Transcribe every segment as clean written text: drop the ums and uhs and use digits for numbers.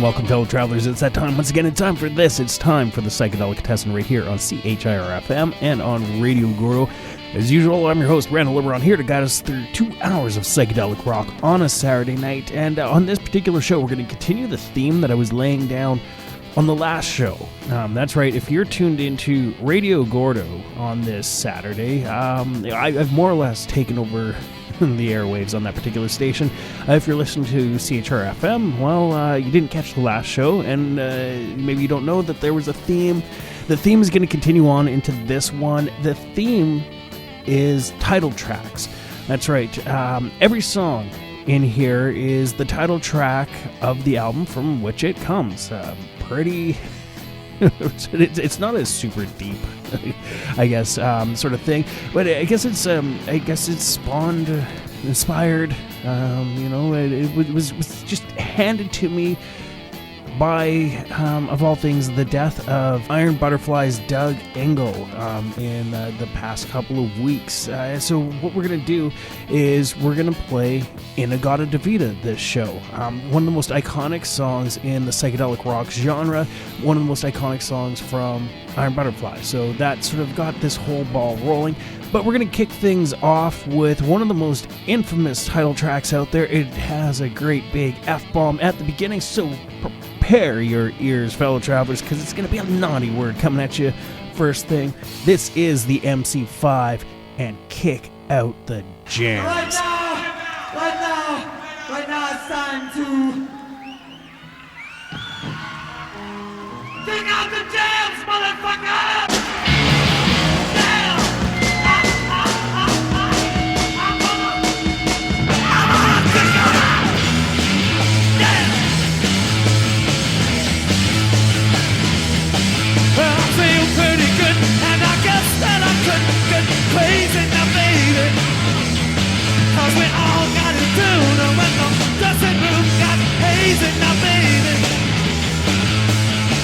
welcome, fellow travelers. It's that time once again. It's time for this. It's time for the Psychedelicatessen right here on CHIR-FM and on Radio Gordo. As usual, I'm your host, Randall Liboiron, here to guide us through 2 hours of psychedelic rock on a Saturday night. And on this particular show, we're going to continue the theme that I was laying down on the last show. That's right, if you're tuned into Radio Gordo on this Saturday, I've more or less taken over the airwaves on that particular station. If you're listening to CHR-FM, well, you didn't catch the last show, and maybe you don't know that there was a theme. The theme is going to continue on into this one. The theme is title tracks. That's right. Every song in here is the title track of the album from which it comes. Pretty... it's not a super deep, I guess, sort of thing, but I guess it's spawned, inspired. It was just handed to me by, of all things, the death of Iron Butterfly's Doug Engel in the past couple of weeks. So what we're going to do is we're going to play Inagata Devita this show. One of the most iconic songs in the psychedelic rock genre, one of the most iconic songs from Iron Butterfly. So that sort of got this whole ball rolling. But we're going to kick things off with one of the most infamous title tracks out there. It has a great big F-bomb at the beginning, so prepare your ears, fellow travelers, because it's going to be a naughty word coming at you first thing. This is the MC5, and kick out the jams. Right now it's time to kick out the jams, motherfucker! Crazy now, baby, 'cause we all got it down. And when the dressing room got hazy now, baby,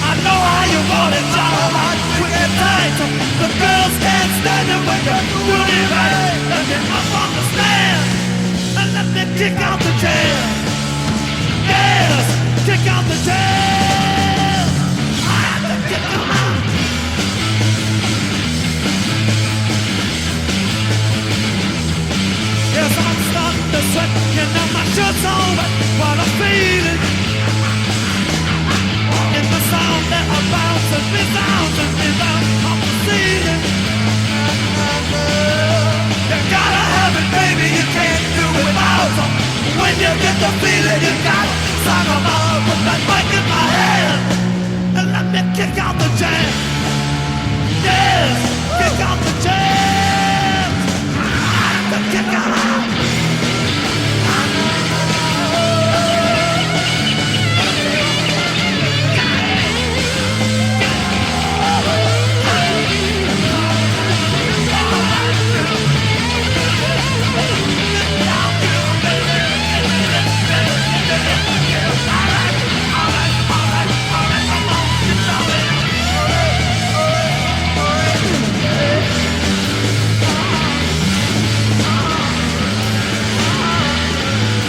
I know how you want it, y'all. We get tight, the girls can't stand it when you're doing it right. Let me up on the stand and let me kick out the jam. Yes, kick out the jam. I have to kick them out. Yes, I'm starting to sweat, you know my shirt's on, but what I'm feeling in the sound that I bounce and resounds and resounds off the ceiling. You gotta have it, baby, you can't do it without it. When you get the feeling, you gotta sing along with that mic in my hand and let me kick out the jam. Yes, kick out the jam. Kick out.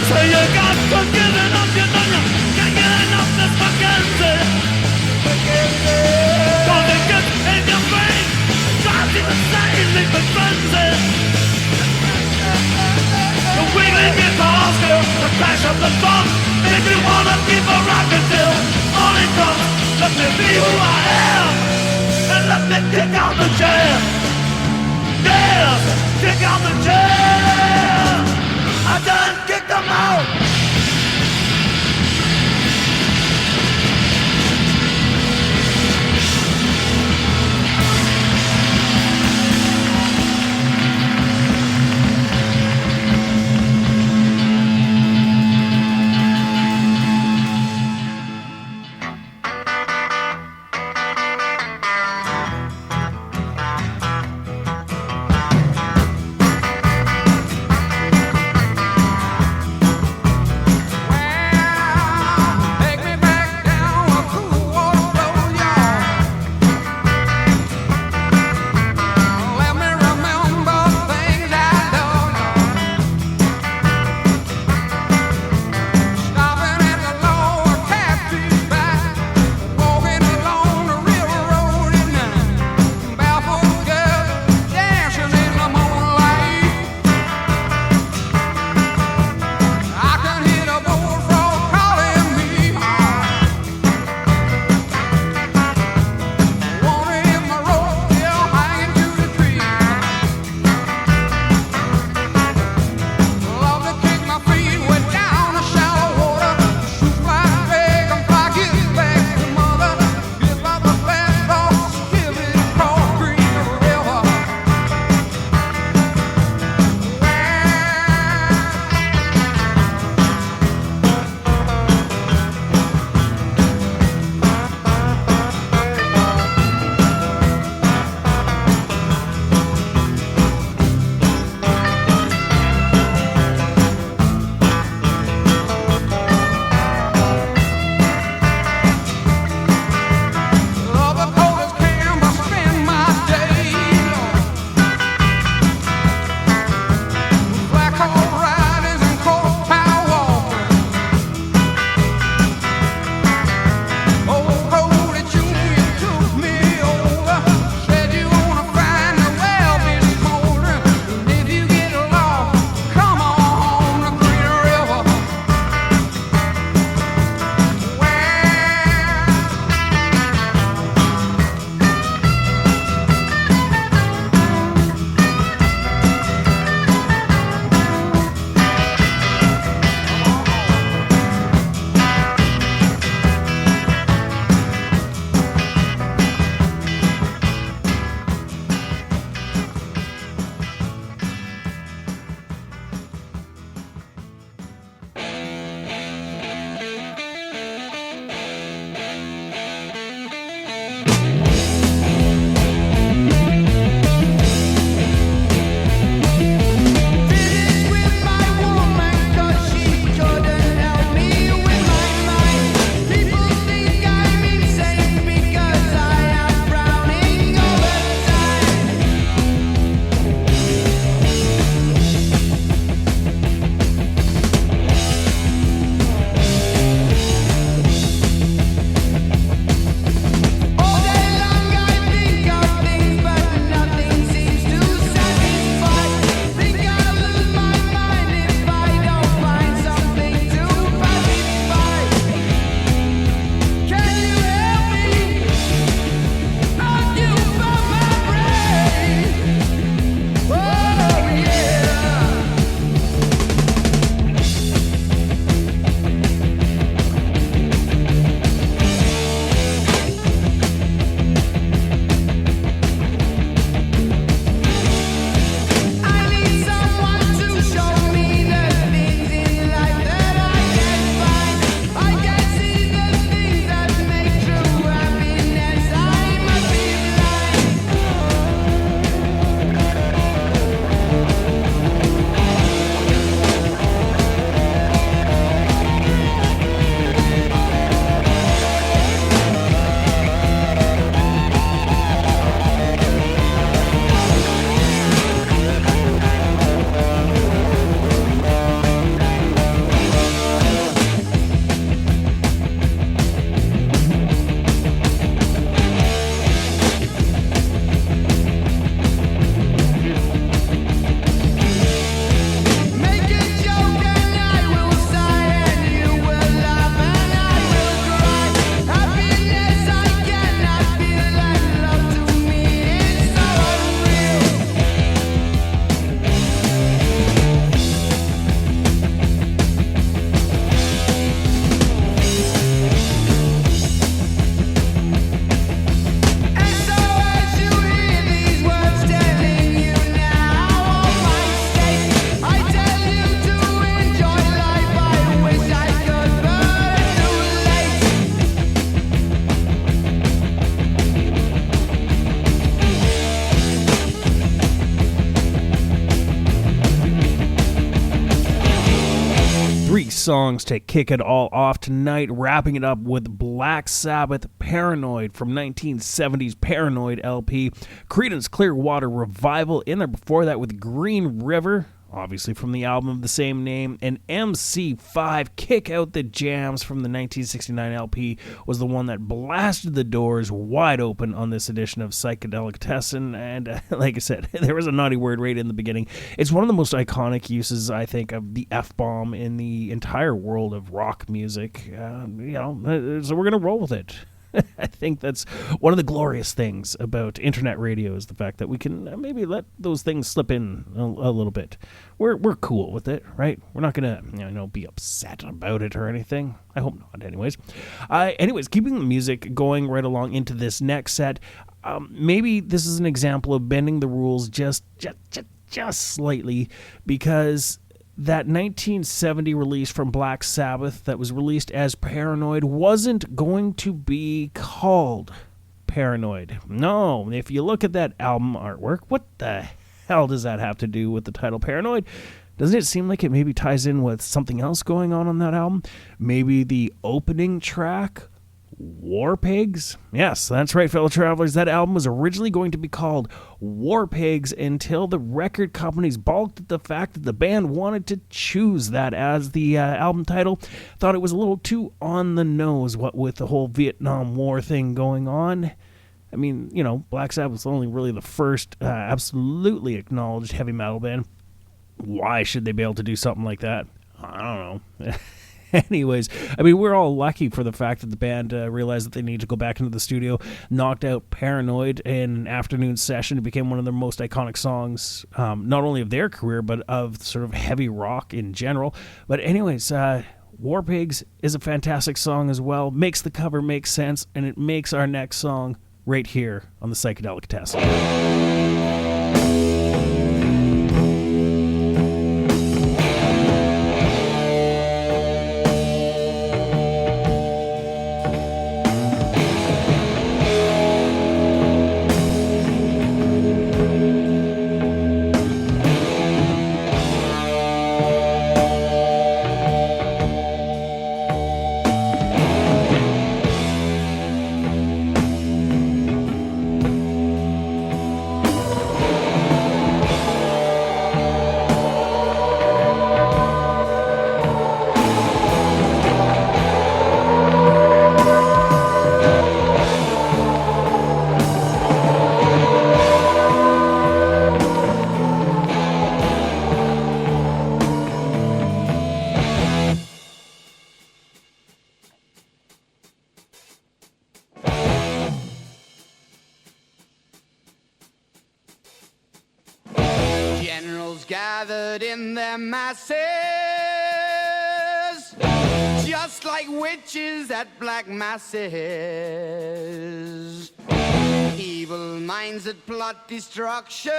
So you got to give it up, you know you can't get enough this fucking thing. Don't it get in your brain, drives you insane, leave the frenzy. The wiggling guitars go, the crash of the drum, make me wanna keep a rockin' till morning comes. Let me be who I am, and let me kick out the jam. Yes, kick out the jam. I done kicked them out. songs to kick it all off tonight, wrapping it up with Black Sabbath Paranoid from 1970's Paranoid LP, Creedence Clearwater Revival in there before that with Green River, obviously from the album of the same name, and MC5 Kick Out the Jams from the 1969 LP was the one that blasted the doors wide open on this edition of Psychedelicatessen. And like I said, there was a naughty word right in the beginning. It's one of the most iconic uses, I think, of the F-bomb in the entire world of rock music. So we're going to roll with it. I think that's one of the glorious things about internet radio is the fact that we can maybe let those things slip in a little bit. We're cool with it, right? We're not gonna be upset about it or anything. I hope not. Anyways, keeping the music going right along into this next set. Maybe this is an example of bending the rules just slightly, because that 1970 release from Black Sabbath that was released as Paranoid wasn't going to be called Paranoid. No, if you look at that album artwork, what the hell does that have to do with the title Paranoid? Doesn't it seem like it maybe ties in with something else going on that album? Maybe the opening track, War Pigs? Yes, that's right, fellow travelers. That album was originally going to be called War Pigs until the record companies balked at the fact that the band wanted to choose that as the album title. Thought it was a little too on the nose, what with the whole Vietnam War thing going on. I mean, Black Sabbath was only really the first absolutely acknowledged heavy metal band. Why should they be able to do something like that? I don't know. Anyways, I mean, we're all lucky for the fact that the band realized that they need to go back into the studio, knocked out Paranoid in an afternoon session. It became one of their most iconic songs, not only of their career, but of sort of heavy rock in general. But anyways, War Pigs is a fantastic song as well. Makes the cover make sense, and it makes our next song right here on the Psychedelicatessen. Gathered in their masses, just like witches at black masses. Evil minds that plot destruction,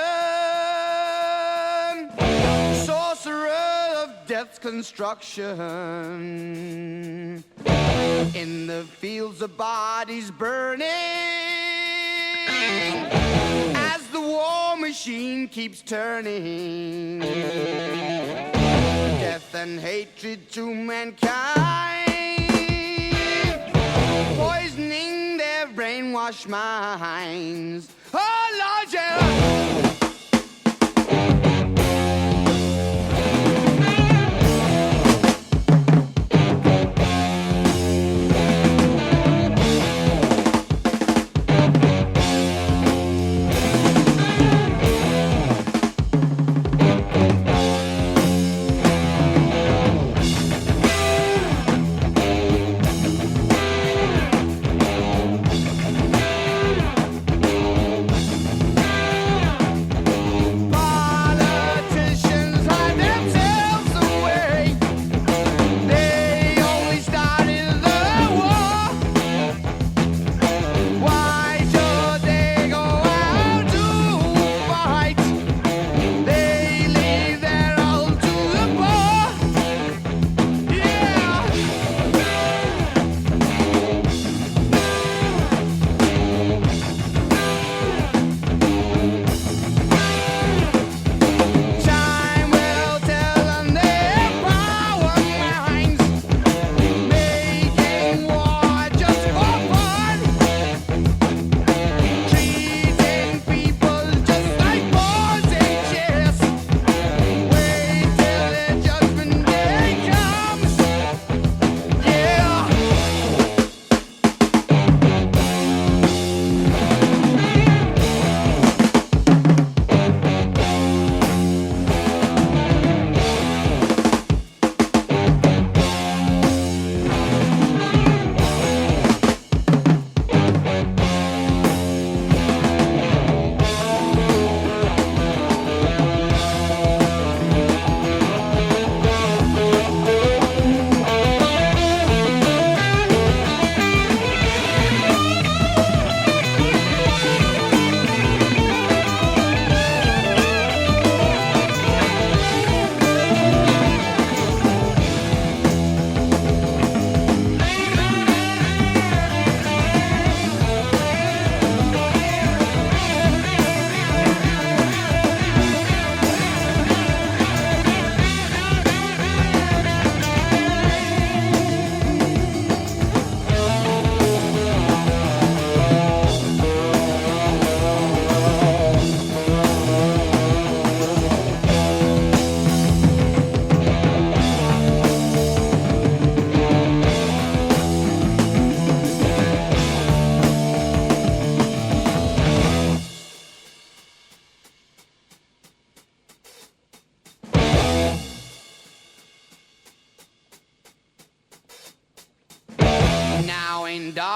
sorcerer of death's construction. In the fields of bodies burning, as the war machine keeps turning, death and hatred to mankind, poisoning their brainwashed minds. Oh Lord, yeah.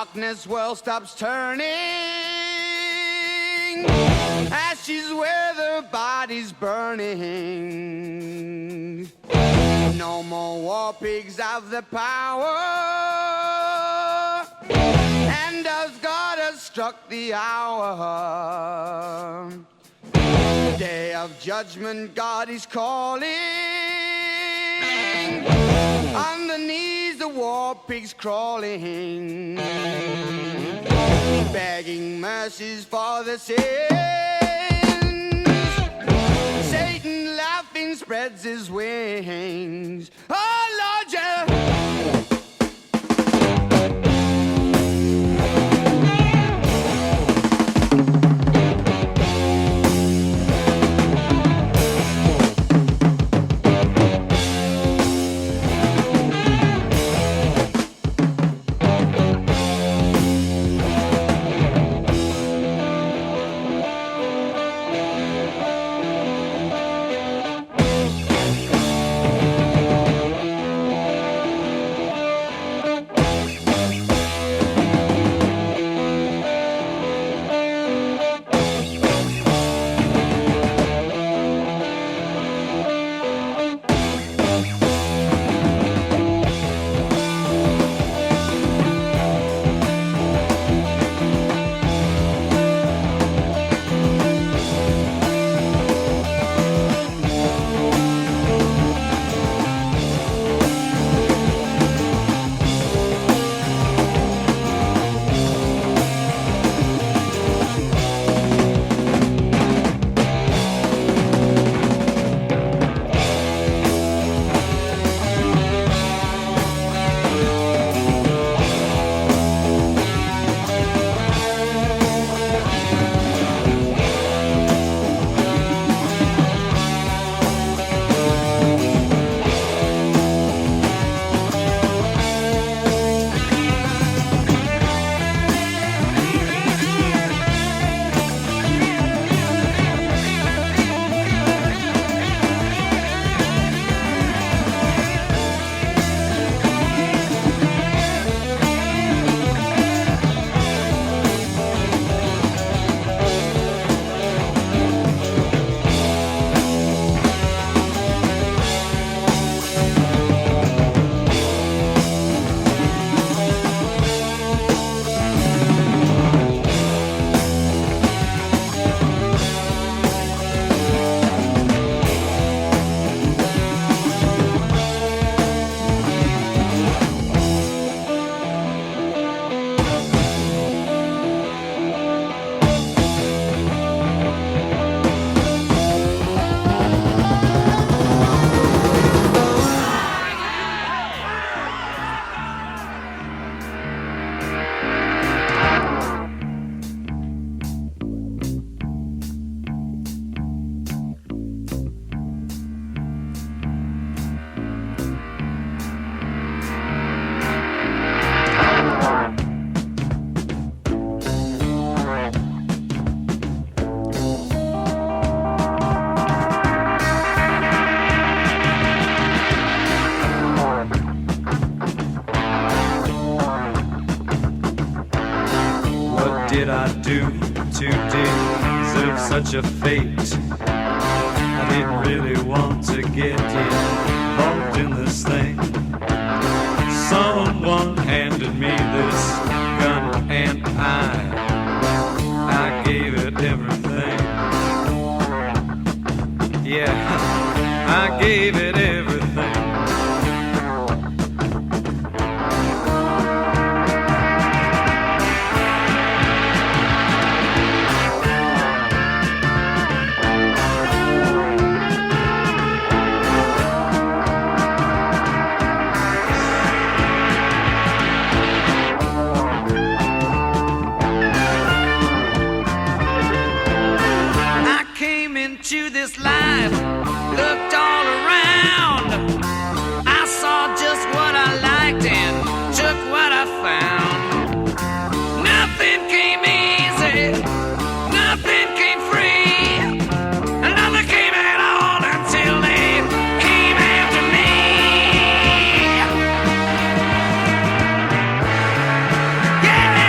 darkness world stops turning, ashes where the body's burning. No more war pigs have the power, and as God has struck the hour, day of judgment God is calling. On the knees the war pigs crawling, begging mercies for the sins. Satan laughing spreads his wings. Oh Lord, yeah. did I do to deserve such a fate? I didn't really want to get involved in this thing. Someone handed me this gun and I gave it everything. Yeah, I gave it everything. To this life, looked all around. I saw just what I liked and took what I found. Nothing came easy, nothing came free, and nothing came at all until they came after me. Yeah.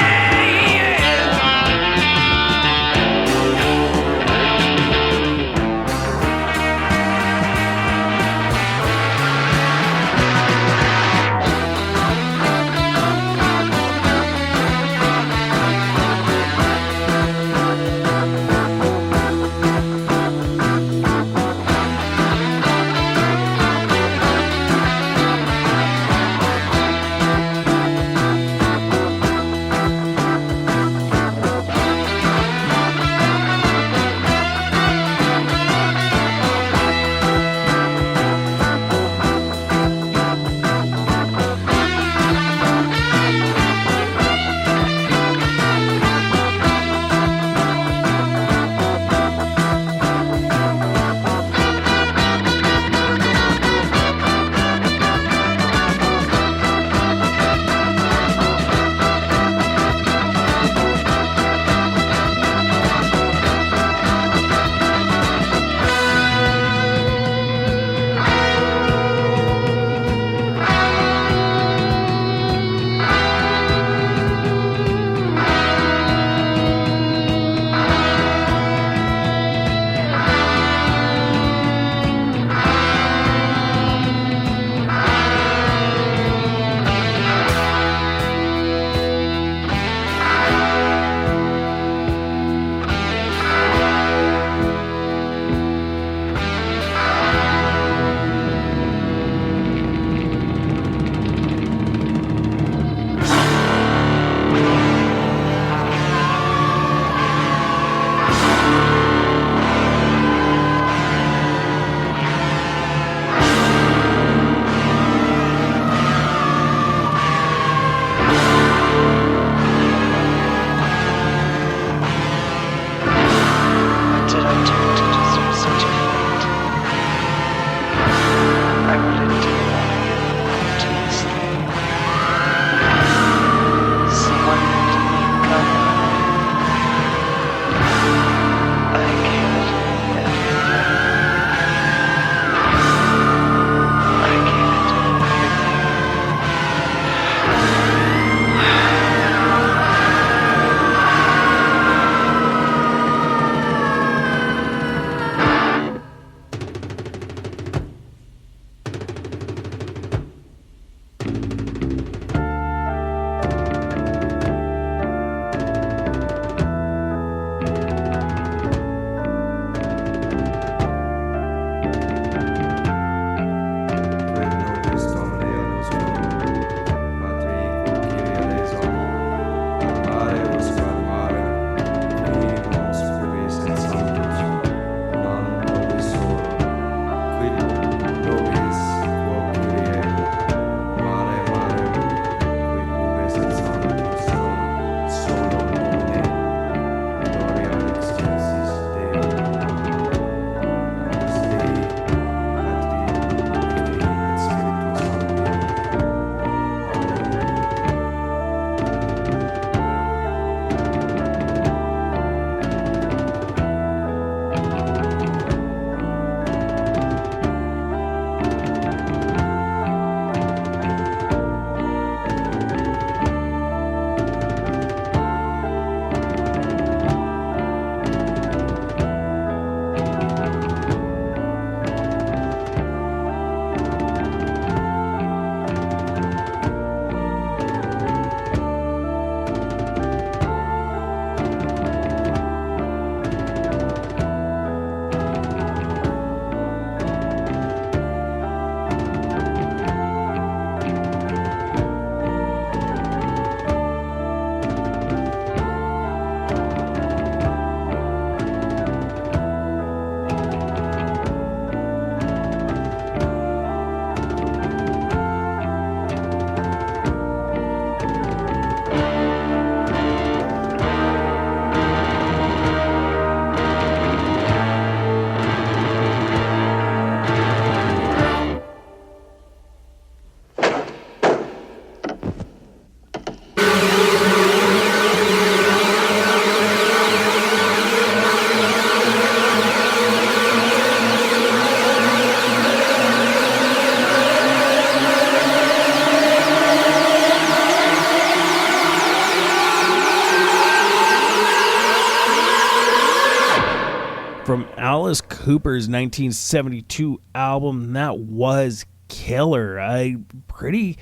from Alice Cooper's 1972 album. That was killer. A pretty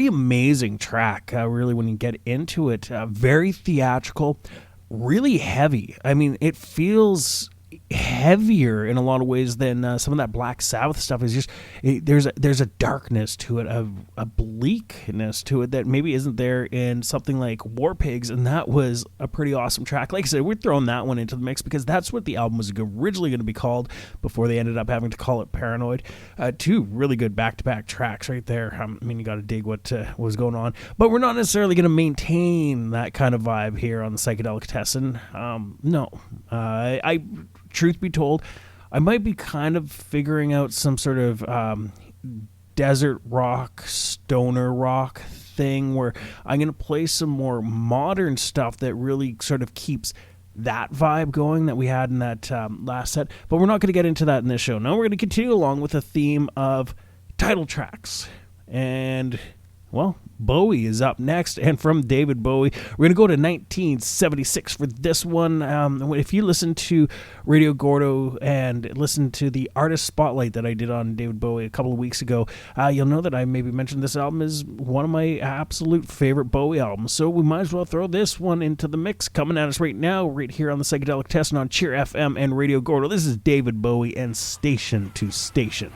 amazing track, really, when you get into it. Very theatrical, really heavy. I mean, it feels heavier in a lot of ways than some of that Black Sabbath stuff. Is just there's a darkness to it, a bleakness to it that maybe isn't there in something like War Pigs, and that was a pretty awesome track. Like I said, we're throwing that one into the mix because that's what the album was originally going to be called before they ended up having to call it Paranoid. Two really good back-to-back tracks right there. I mean, you got to dig what was going on, but we're not necessarily going to maintain that kind of vibe here on the Psychedelicatessen. No, I truth be told, I might be kind of figuring out some sort of desert rock, stoner rock thing where I'm going to play some more modern stuff that really sort of keeps that vibe going that we had in that last set. But we're not going to get into that in this show. No, we're going to continue along with a theme of title tracks. And, well, Bowie is up next, and from David Bowie, we're going to go to 1976 for this one. If you listen to Radio Gordo and listen to the artist spotlight that I did on David Bowie a couple of weeks ago, you'll know that I maybe mentioned this album is one of my absolute favorite Bowie albums, so we might as well throw this one into the mix. Coming at us right now, right here on the Psychedelicatessen on Cheer FM and Radio Gordo, this is David Bowie and Station to Station.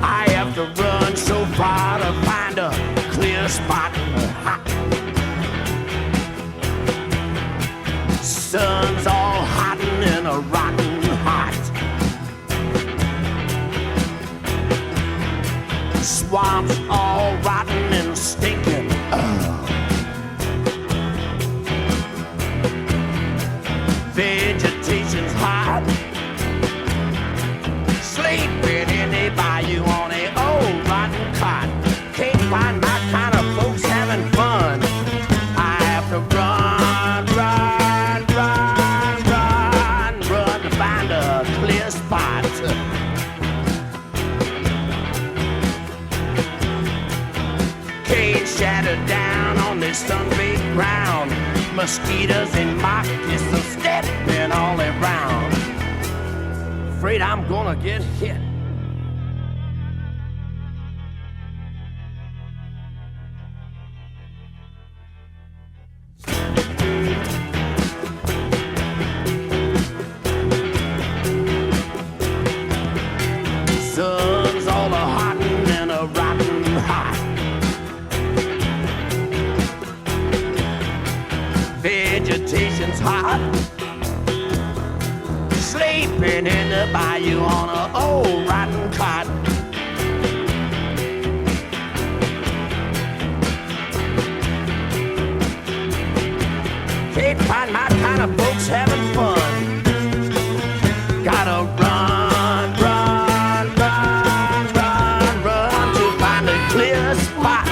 I have to run so far to find a clear spot. Sun's all hot and a rotten hot. Swamp's all rotten and stinking. Vegetation's hot. Sleeping in the bayou on a old rotten cot. Can't find my kind of folks having fun. I have to run, run, run, run, run to find a clear spot. Cage shattered down on this sun-baked ground. Mosquitoes and mosquitoes are stepping all around. Afraid I'm gonna get hit. Sun's all a hot and a rotten hot. Vegetation's hot. Sleeping in the bayou on an old rotten cot. Can't find my kind of folks having fun. Gotta run, run, run, run, run to find a clear spot.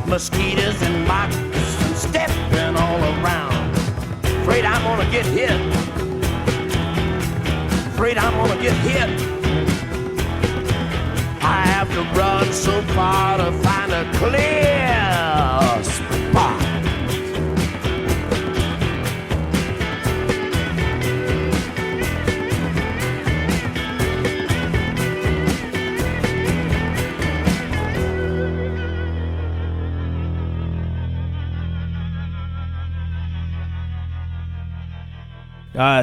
Mosquitoes and moccasins stepping all around. Afraid I'm gonna get hit. Afraid I'm gonna get hit. I have to run so far to find a clear spot.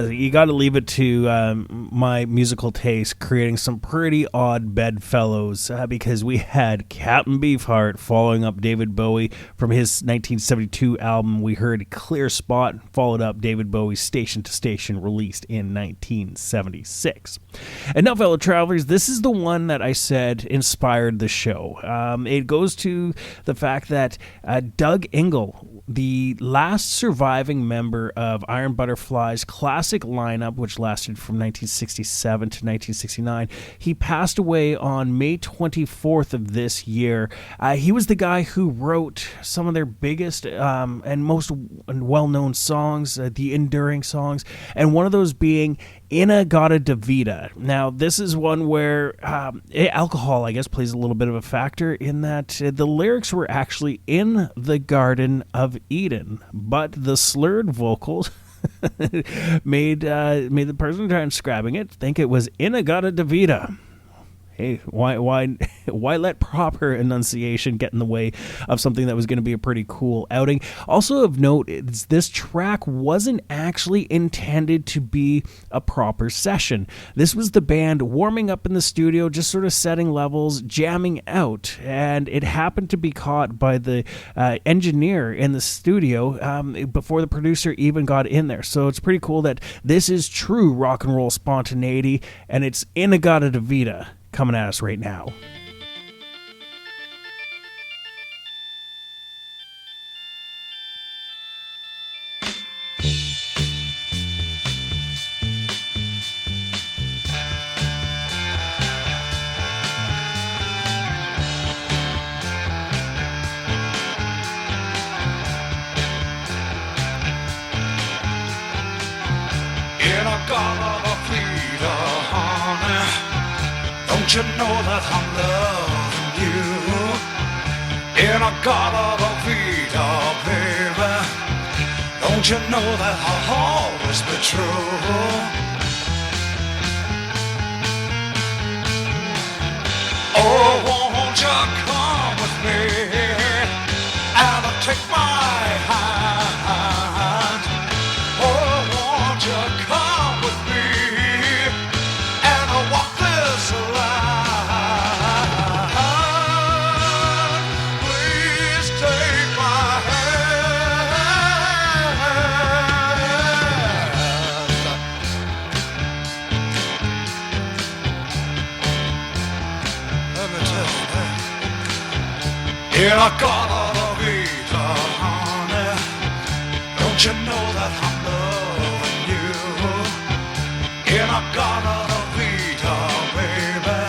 You got to leave it to my musical taste, creating some pretty odd bedfellows, because we had Captain Beefheart following up David Bowie from his 1972 album. We heard Clear Spot, followed up David Bowie's Station to Station, released in 1976. And now, fellow travelers, this is the one that I said inspired the show. It goes to the fact that Doug Ingle, the last surviving member of Iron Butterfly's classic lineup, which lasted from 1967 to 1969, he passed away on May 24th of this year. He was the guy who wrote some of their biggest and most well-known songs, the enduring songs, and one of those being In-A-Gadda-Da-Vida. Now, this is one where alcohol, I guess, plays a little bit of a factor in that the lyrics were actually in the Garden of Eden, but the slurred vocals made the person transcribing it think it was In-A-Gadda-Da-Vida. Hey, why why let proper enunciation get in the way of something that was going to be a pretty cool outing? Also of note is this track wasn't actually intended to be a proper session. This was the band warming up in the studio, just sort of setting levels, jamming out, and it happened to be caught by the engineer in the studio before the producer even got in there. So it's pretty cool that this is true rock and roll spontaneity, and it's Inagata Devita coming at us right now. Don't you know that I'm loving you? In a Inagata Devita, baby. Don't you know that I'll always be true? Oh, won't you come with me and take my hand? Oh, won't you come with me and walk this line? Please take my hand. Let me tell you that. Inagata Devita, honey. Don't you know that I'm loving you? Inagata Devita, baby.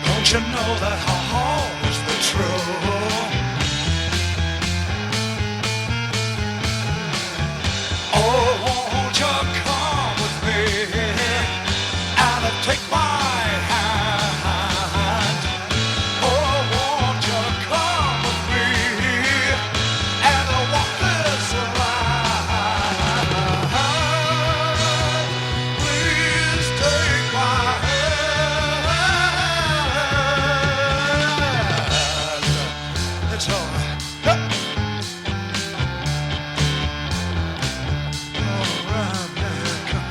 Don't you know that I'll always be true? Oh, won't you come with me and take my hand? Oh, won't you come with me and walk this line? Please take my hand. It's all right. All right, man, come.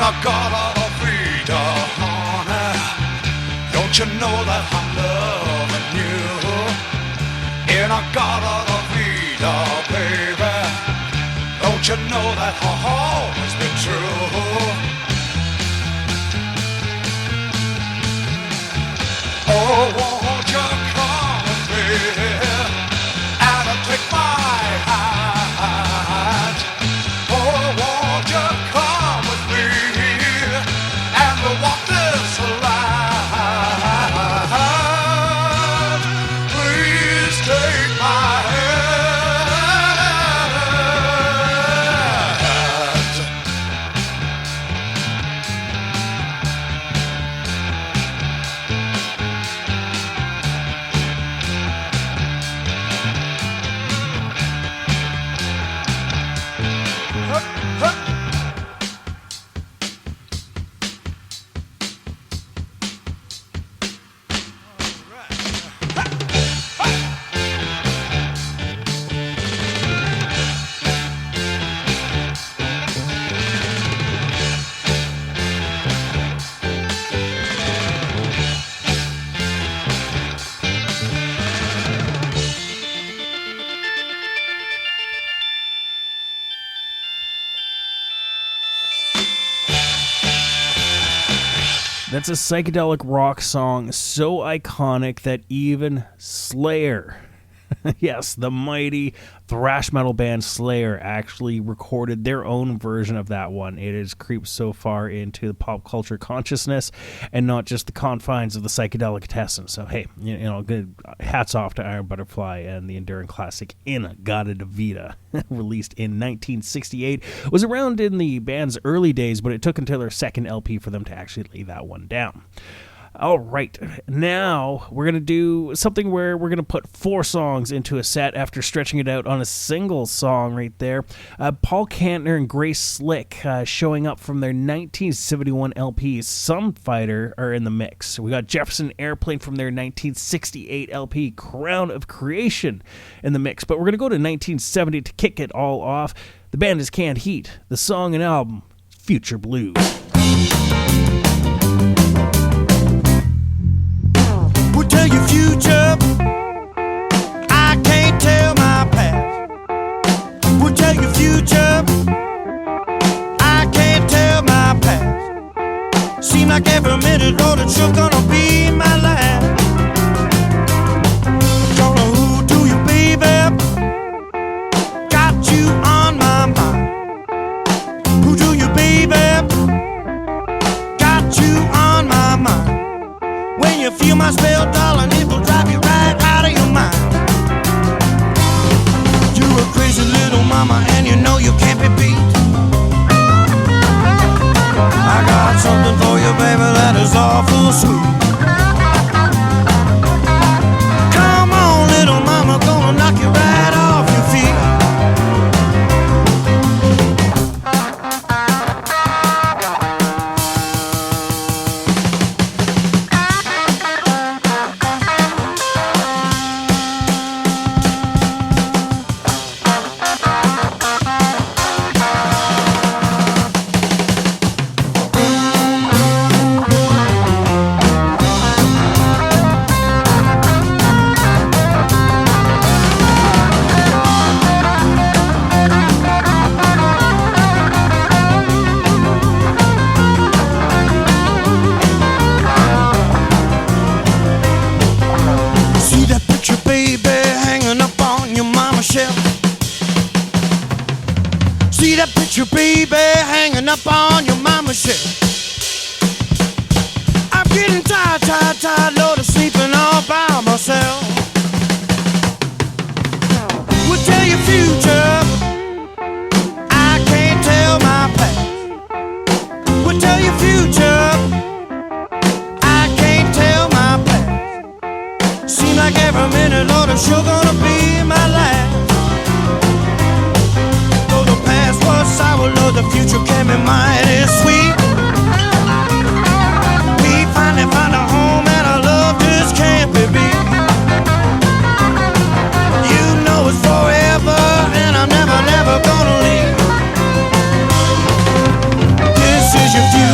I got all the freedom, honey. Don't you know that I'm loving you? And I got all the freedom, baby. Don't you know that I've always been true? Oh, won't you come with me and take my hand? Oh, won't you come with me and walk this line? Please take my hand. That's a psychedelic rock song so iconic that even Slayer, yes, the mighty thrash metal band Slayer, actually recorded their own version of that one. It has creeped so far into the pop culture consciousness and not just the confines of the Psychedelicatessen. So, hey, you know, good hats off to Iron Butterfly and the enduring classic Inagata de Vida, released in 1968. It was around in the band's early days, but it took until their second LP for them to actually lay that one down. All right, now we're going to do something where we're going to put 4 songs into a set after stretching it out on a single song right there. Paul Kantner and Grace Slick showing up from their 1971 LP, Some Fighter, are in the mix. We got Jefferson Airplane from their 1968 LP, Crown of Creation, in the mix. But we're going to go to 1970 to kick it all off. The band is Canned Heat. The song and album, Future Blues. We'll tell your future, I can't tell my past. We'll tell your future, I can't tell my past. Seem like every minute, Lord, it's sure gonna be my last. Don't know who do you, baby, got you on my mind. Who do you, baby, got you on my mind. When you feel my spell, darling, it will drive you right out of your mind. You're a crazy little mama, and you know you can't be beat. I got something for you, baby, that is awful sweet. Come on, little mama, gonna knock you right off your feet. Baby, hanging up on your mama's shelf. I'm getting tired, Lord, of sleeping all by myself. We'll tell your future, I can't tell my past. We'll tell your future, I can't tell my past. Seems like every minute, Lord, it's sure gonna be my last. Sour, Lord, the future can be mighty sweet. We finally found a home and our love just can't be beat. You know it's forever and I'm never, never gonna leave. This is your future.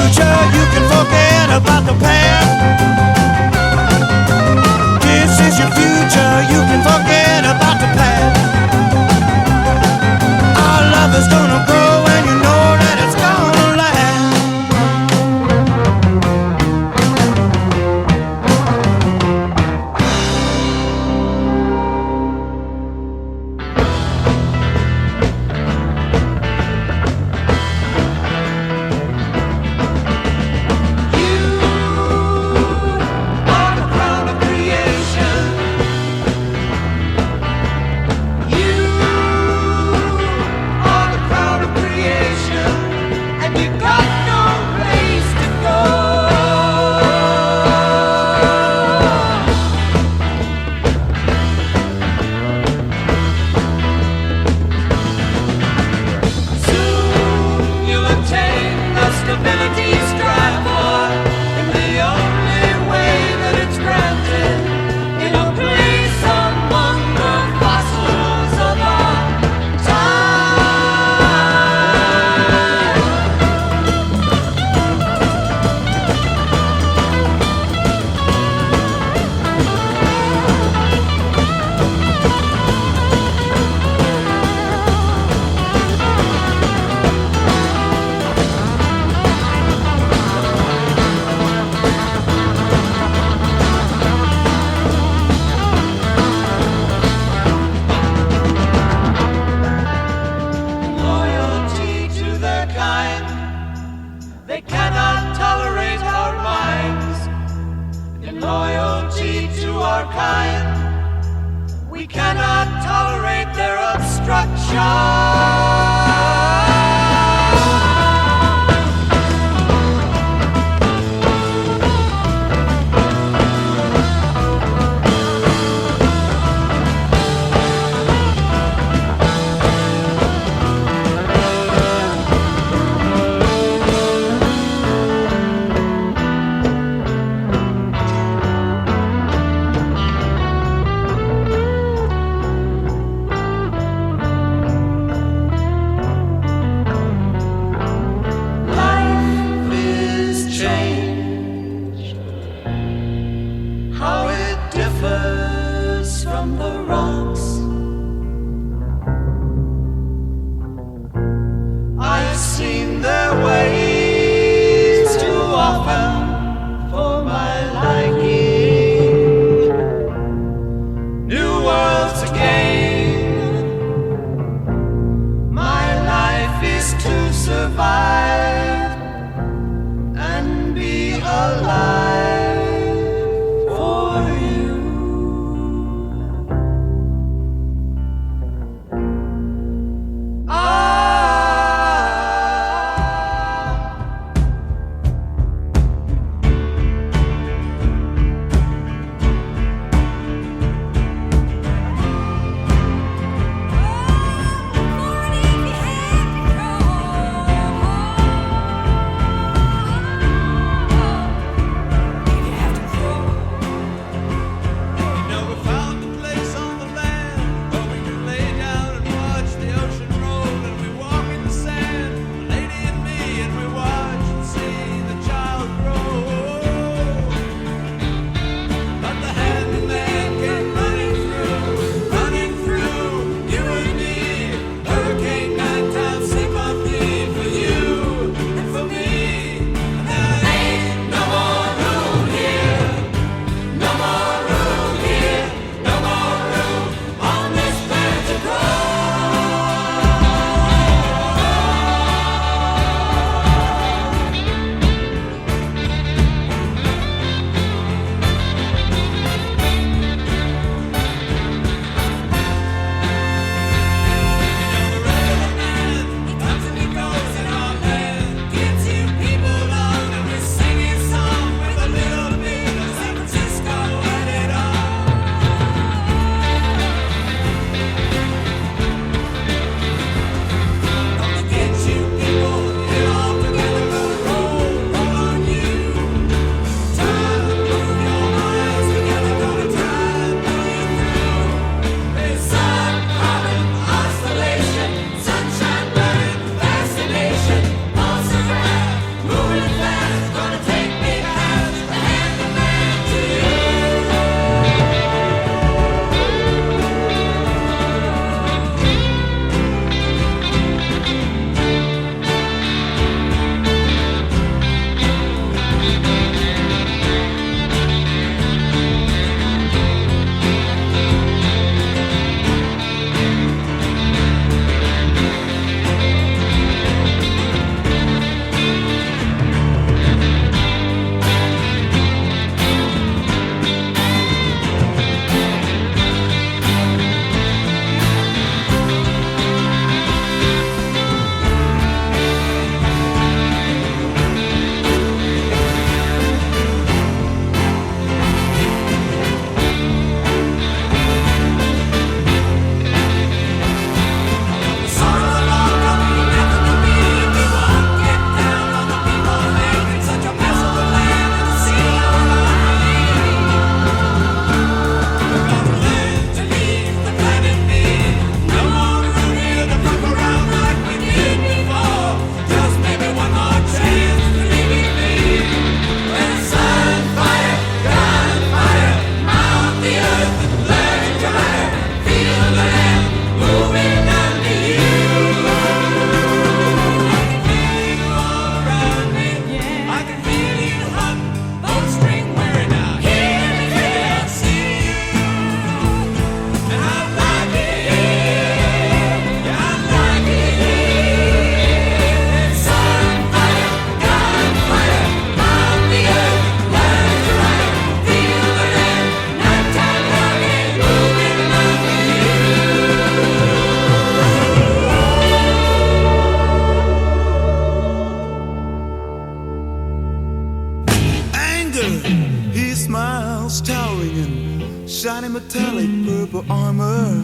shiny metallic purple armor.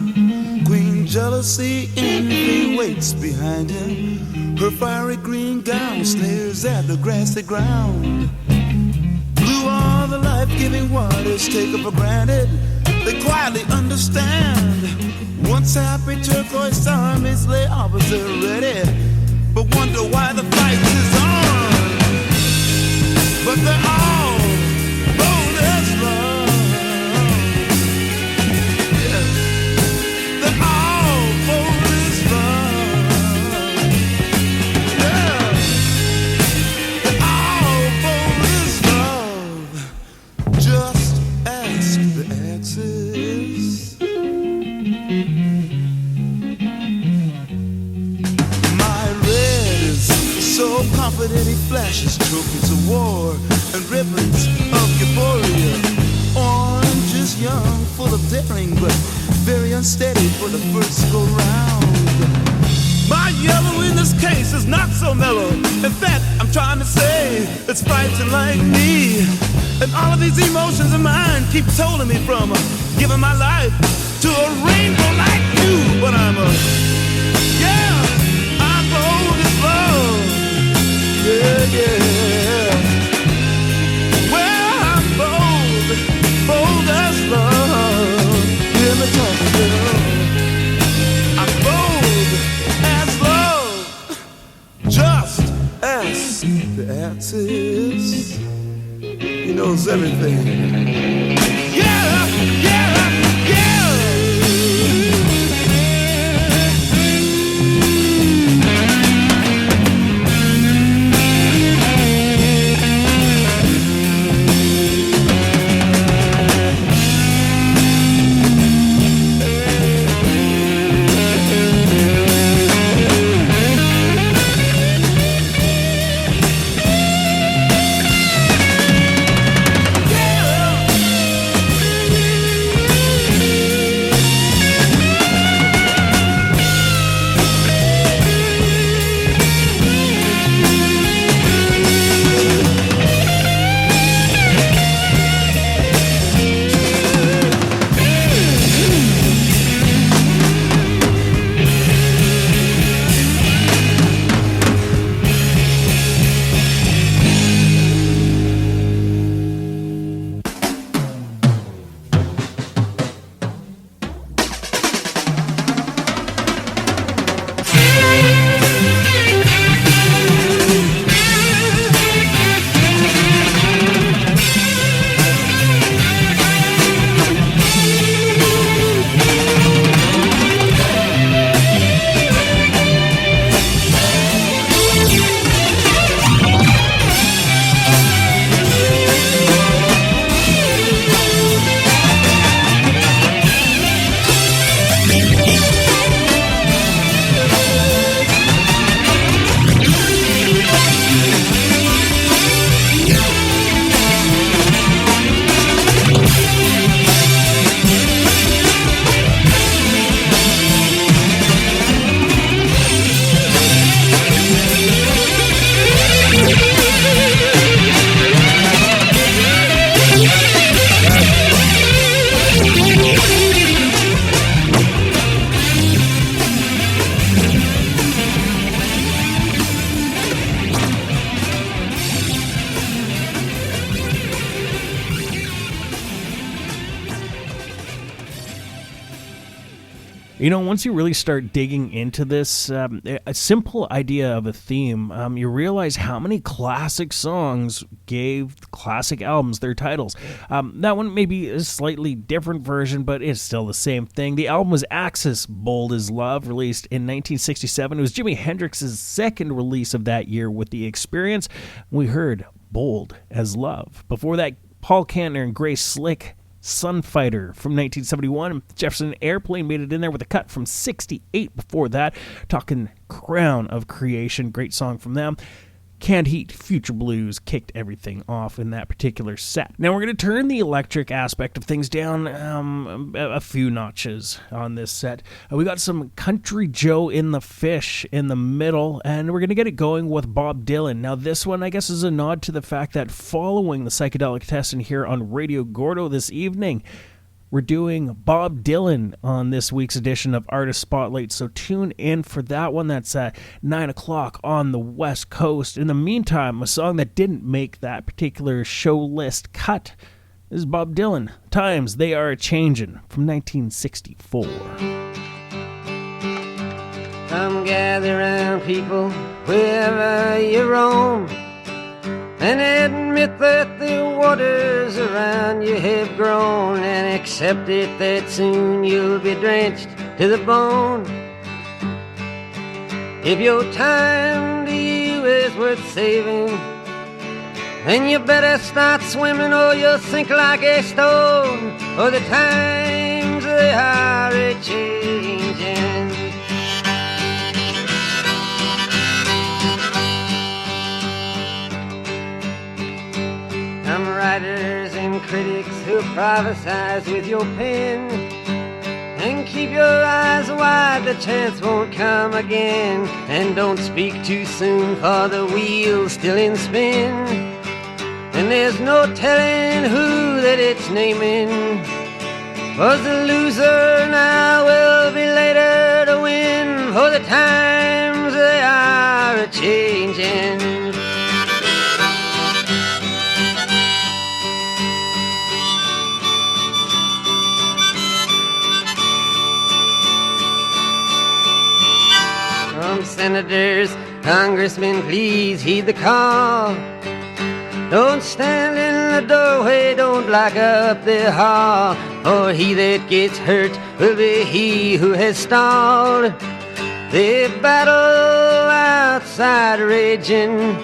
Queen jealousy envy waits behind him. Her fiery green gown sneers at the grassy ground. Blue are the life-giving waters taken for granted. They quietly understand. Once happy turquoise armies lay opposite ready, but wonder why the fight is on. But they're all bold as love. Yeah. They're all bold as love. Yeah. They're all bold as love. Just ask the axis. My red is so confident he flashes trophies of war and ribbons of euphoria. Orange is young, full of daring, but very unsteady for the first go round. My yellow in this case is not so mellow. In fact, I'm trying to say it's fighting like me. And all of these emotions of mine keep holding me from giving my life to a rainbow like you. But I'm bold as love. Yeah, yeah. Well, I'm bold as love. Hear me talking, girl. I'm bold as love. Just ask the axis. He knows everything. Yeah, yeah, yeah. You know, once you really start digging into this, a simple idea of a theme, you realize how many classic songs gave classic albums their titles. That one may be a slightly different version, but it's still the same thing. The album was Axis, Bold as Love, released in 1967. It was Jimi Hendrix's second release of that year with The Experience. We heard Bold as Love. Before that, Paul Kantner and Grace Slick, Sunfighter from 1971. Jefferson Airplane made it in there with a cut from 68 before that. Talking Crown of Creation, great song from them. Canned Heat, Future Blues kicked everything off in that particular set. Now we're going to turn the electric aspect of things down a few notches on this set. We got some Country Joe in the Fish in the middle, and we're going to get it going with Bob Dylan. Now this one, I guess, is a nod to the fact that following the Psychedelicatessen here on Radio Gordo this evening, we're doing Bob Dylan on this week's edition of Artist Spotlight, so tune in for that one. That's at 9 o'clock on the West Coast. In the meantime, a song that didn't make that particular show list cut is Bob Dylan, Times They Are A-Changin' from 1964. Come gather round, people, wherever you roam, and admit that the waters around you have grown, and accept it that soon you'll be drenched to the bone. If your time to you is worth saving, then you better start swimming or you'll sink like a stone, for the times they are a-changing. Some writers and critics who prophesize with your pen, and keep your eyes wide, the chance won't come again. And don't speak too soon, for the wheel's still in spin, and there's no telling who that it's naming. Was the loser now will be later to win, for the times they are a-changing. Senators, congressmen, please heed the call. Don't stand in the doorway, don't block up the hall, for he that gets hurt will be he who has stalled. The battle outside raging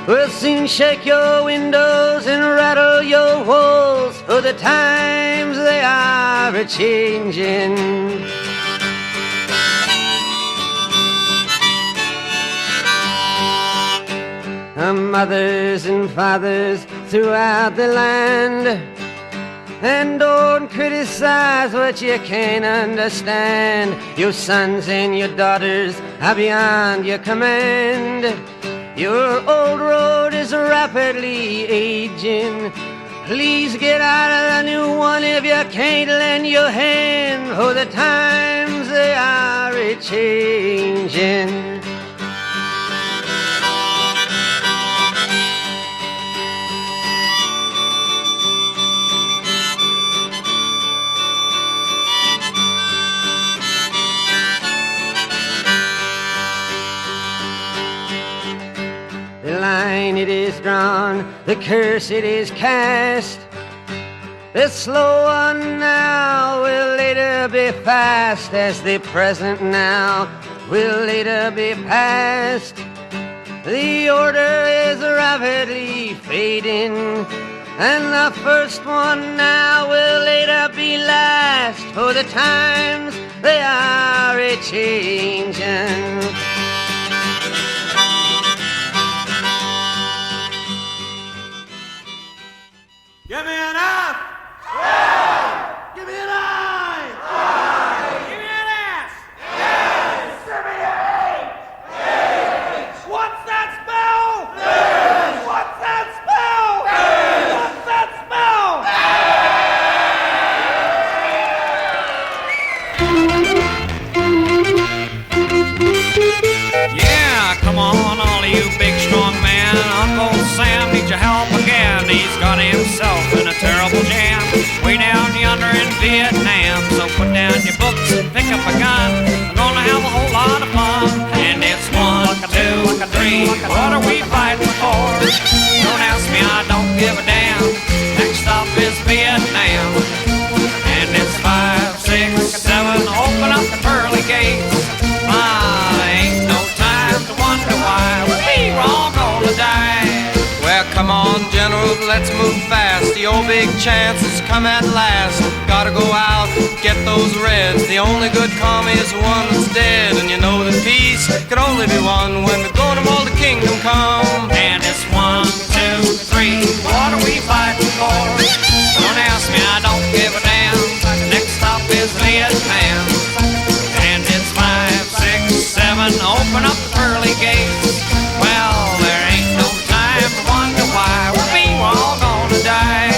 will soon shake your windows and rattle your walls, for the times they are a-changing. Mothers and fathers throughout the land, and don't criticize what you can't understand. Your sons and your daughters are beyond your command. Your old road is rapidly aging. Please get out of the new one if you can't lend your hand, for the times they are a-changing. Line it is drawn, the curse it is cast. The slow one now will later be fast, as the present now will later be past. The order is rapidly fading, and the first one now will later be last, for the times they are a-changing. Give me an F! Yeah! Give me an I! Give me an S! Yes! Give me an H! What's that spell? Yes! What's that spell? Yes! What's that spell? Yeah, come on, all of you big strong men. Uncle Sam needs your help again. He's got himself in a terrible jam way down yonder in Vietnam. So put down your books and pick up a gun. We're gonna have a whole lot of fun. And it's 1, 2, 3. What are we fighting for? Don't ask me, I don't give a damn. Next stop is Vietnam. And it's 5, 6, 7. Open up the pearly gates. Ain't no time to wonder why we're all gonna die. Well, come on, General, let's move fast. The old big chance has come at last. Gotta go out, get those Reds. The only good commie is the one that's dead. And you know that peace can only be won when we're going to all the kingdom come. And it's 1, 2, 3. What are we fighting for? Don't ask me, I don't give a damn. Next stop is Vietnam. And it's 5, 6, 7. Open up the pearly gates. Well, there ain't no time to wonder why we're all gonna die.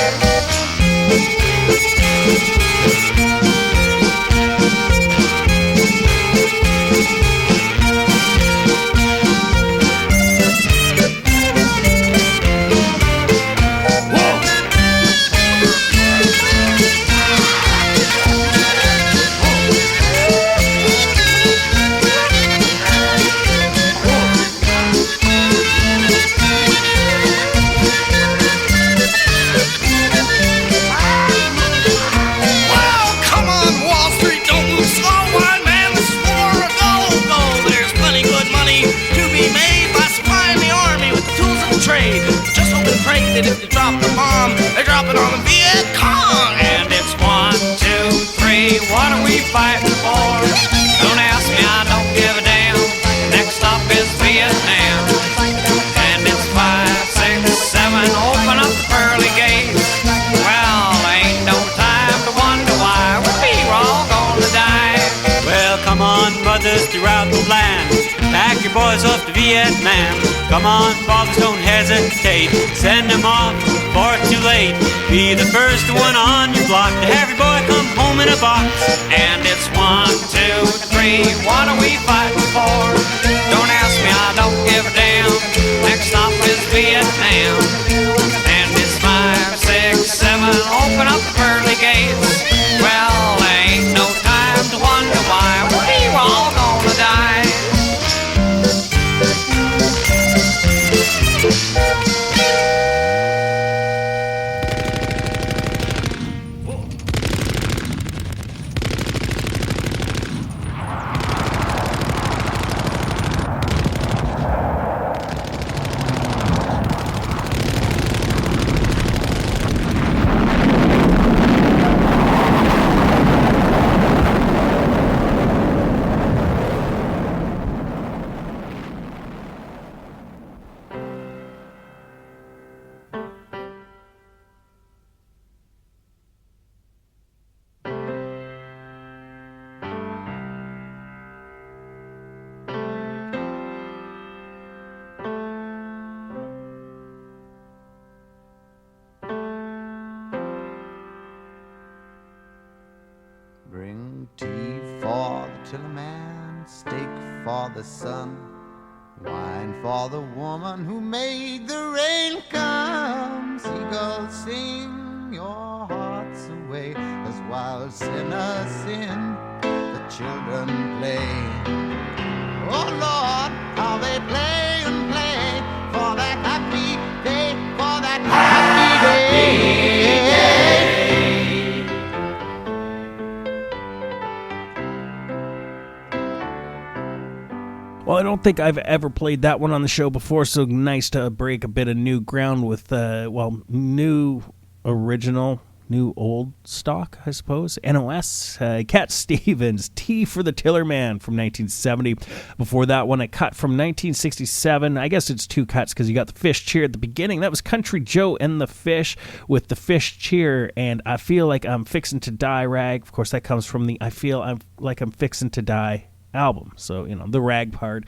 boys off to Vietnam. Come on, fathers, don't hesitate. Send them off before it's too late. Be the first one on your block to have your boy come home in a box. And it's 1, 2, 3, what are we fighting for? Don't ask me, I don't give a damn. Next stop is Vietnam. And it's 5, 6, 7, open up the pearly gates. Well, there ain't no time to wonder why we're all gonna die. Bring tea for the tillerman, steak for the sun, wine for the woman who made the rain come. Seagulls sing your hearts away as wild sinners sin, the children play. Oh Lord, how they play and play for that happy day, for that happy day. Well, I don't think I've ever played that one on the show before, so nice to break a bit of new ground with, new original, new old stock, I suppose. NOS, Cat Stevens, Tea for the Tillerman from 1970. Before that one, a cut from 1967. I guess it's two cuts because you got the Fish Cheer at the beginning. That was Country Joe and the Fish with the Fish Cheer, and I Feel Like I'm Fixin' to Die rag. Of course, that comes from the I Feel Like I'm Fixin' to Die album. So, the rag part,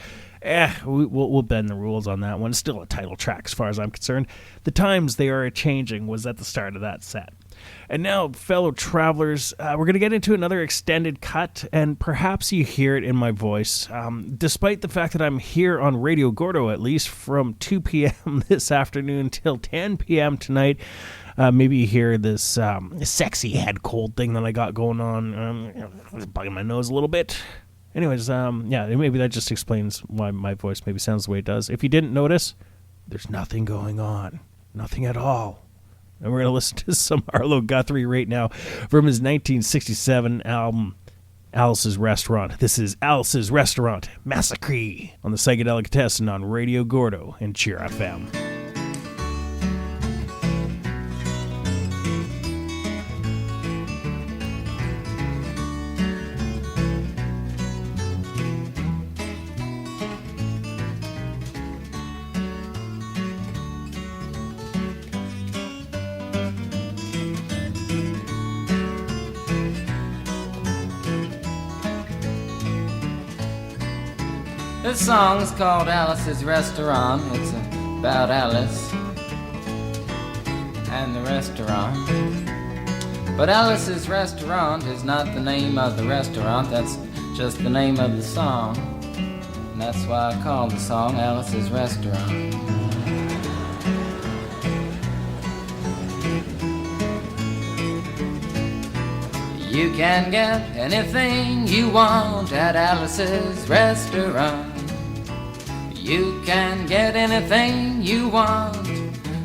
we'll bend the rules on that one. Still a title track as far as I'm concerned. The Times They Are A-Changing was at the start of that set. And now, fellow travelers, we're going to get into another extended cut, and perhaps you hear it in my voice. Despite the fact that I'm here on Radio Gordo, at least from 2 p.m. this afternoon till 10 p.m. tonight, maybe you hear this sexy head cold thing that I got going on. It's bugging my nose a little bit. Anyways, maybe that just explains why my voice maybe sounds the way it does. If you didn't notice, there's nothing going on. Nothing at all. And we're going to listen to some Arlo Guthrie right now from his 1967 album, Alice's Restaurant. This is Alice's Restaurant, Massacre, on the Psychedelicatessen on Radio Gordo and Cheer FM. This song is called Alice's Restaurant. It's about Alice and the restaurant. But Alice's Restaurant is not the name of the restaurant, that's just the name of the song. And that's why I call the song Alice's Restaurant. You can get anything you want at Alice's Restaurant. You can get anything you want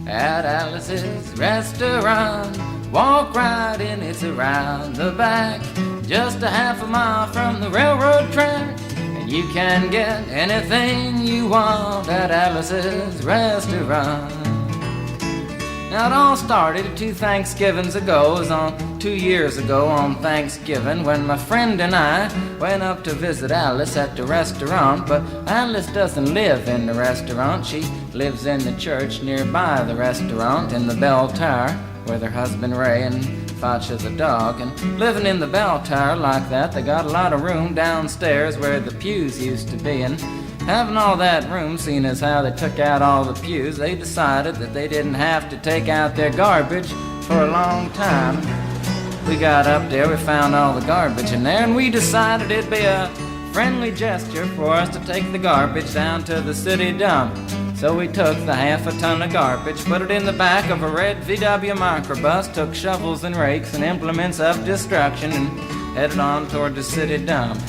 at Alice's Restaurant. Walk right in, it's around the back, just a half a mile from the railroad track. And you can get anything you want at Alice's Restaurant. Now it all started 2 Thanksgivings ago. It was on 2 years ago on Thanksgiving when my friend and I went up to visit Alice at the restaurant. But Alice doesn't live in the restaurant. She lives in the church nearby the restaurant in the bell tower with her husband Ray and Facha the dog. And living in the bell tower like that, they got a lot of room downstairs where the pews used to be. And Having all that room, seeing as how they took out all the pews, they decided that they didn't have to take out their garbage for a long time. We got up there, we found all the garbage in there, and we decided it'd be a friendly gesture for us to take the garbage down to the city dump. So we took the half a ton of garbage, put it in the back of a red VW microbus, took shovels and rakes and implements of destruction, and headed on toward the city dump.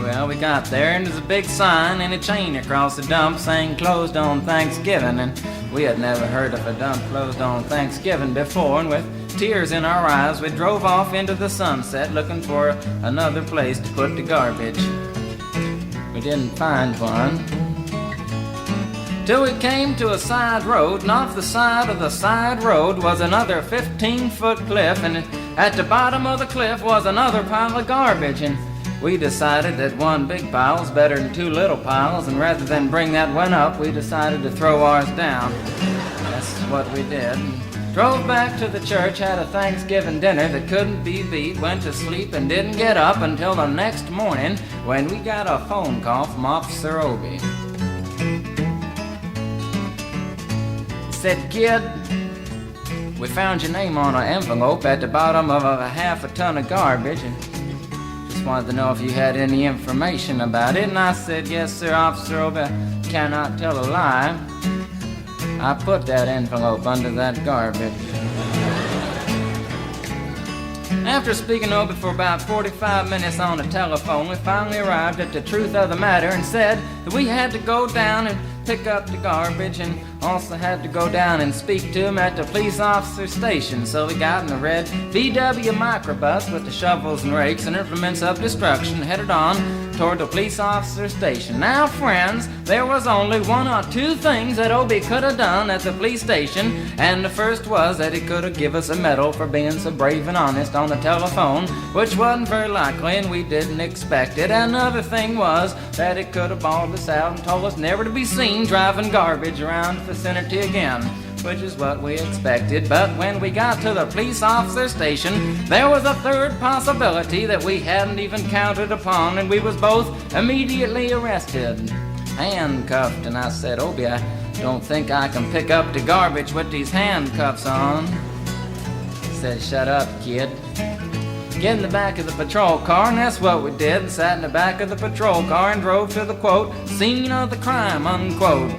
Well, we got there, and there's a big sign and a chain across the dump saying closed on Thanksgiving, and we had never heard of a dump closed on Thanksgiving before, and with tears in our eyes, we drove off into the sunset looking for another place to put the garbage. We didn't find one till we came to a side road, and off the side of the side road was another 15-foot cliff, and at the bottom of the cliff was another pile of garbage, and we decided that one big pile was better than two little piles, and rather than bring that one up, we decided to throw ours down. That's what we did. Drove back to the church, had a Thanksgiving dinner that couldn't be beat, went to sleep and didn't get up until the next morning when we got a phone call from Officer Obie. He said, "Kid, we found your name on an envelope at the bottom of a half a ton of garbage, and just wanted to know if you had any information about it." And I said, "Yes, sir, Officer Obie, I cannot tell a lie. I put that envelope under that garbage." After speaking to Obie for about 45 minutes on the telephone, we finally arrived at the truth of the matter and said that we had to go down and pick up the garbage, and also had to go down and speak to him at the police officer station. So we got in a red VW microbus with the shovels and rakes and implements of destruction, headed on toward the police officer station. Now, friends, there was only one or two things that Obie could have done at the police station, and the first was that he could have given us a medal for being so brave and honest on the telephone, which wasn't very likely, and we didn't expect it. Another thing was that he could have bawled us out and told us never to be seen driving garbage around the vicinity again, which is what we expected. But when we got to the police officer station, there was a third possibility that we hadn't even counted upon, and we was both immediately arrested, handcuffed. And I said, "Obie, I don't think I can pick up the garbage with these handcuffs on." He said, "Shut up, kid. Get in the back of the patrol car," and that's what we did, and sat in the back of the patrol car and drove to the, quote, "scene of the crime," unquote.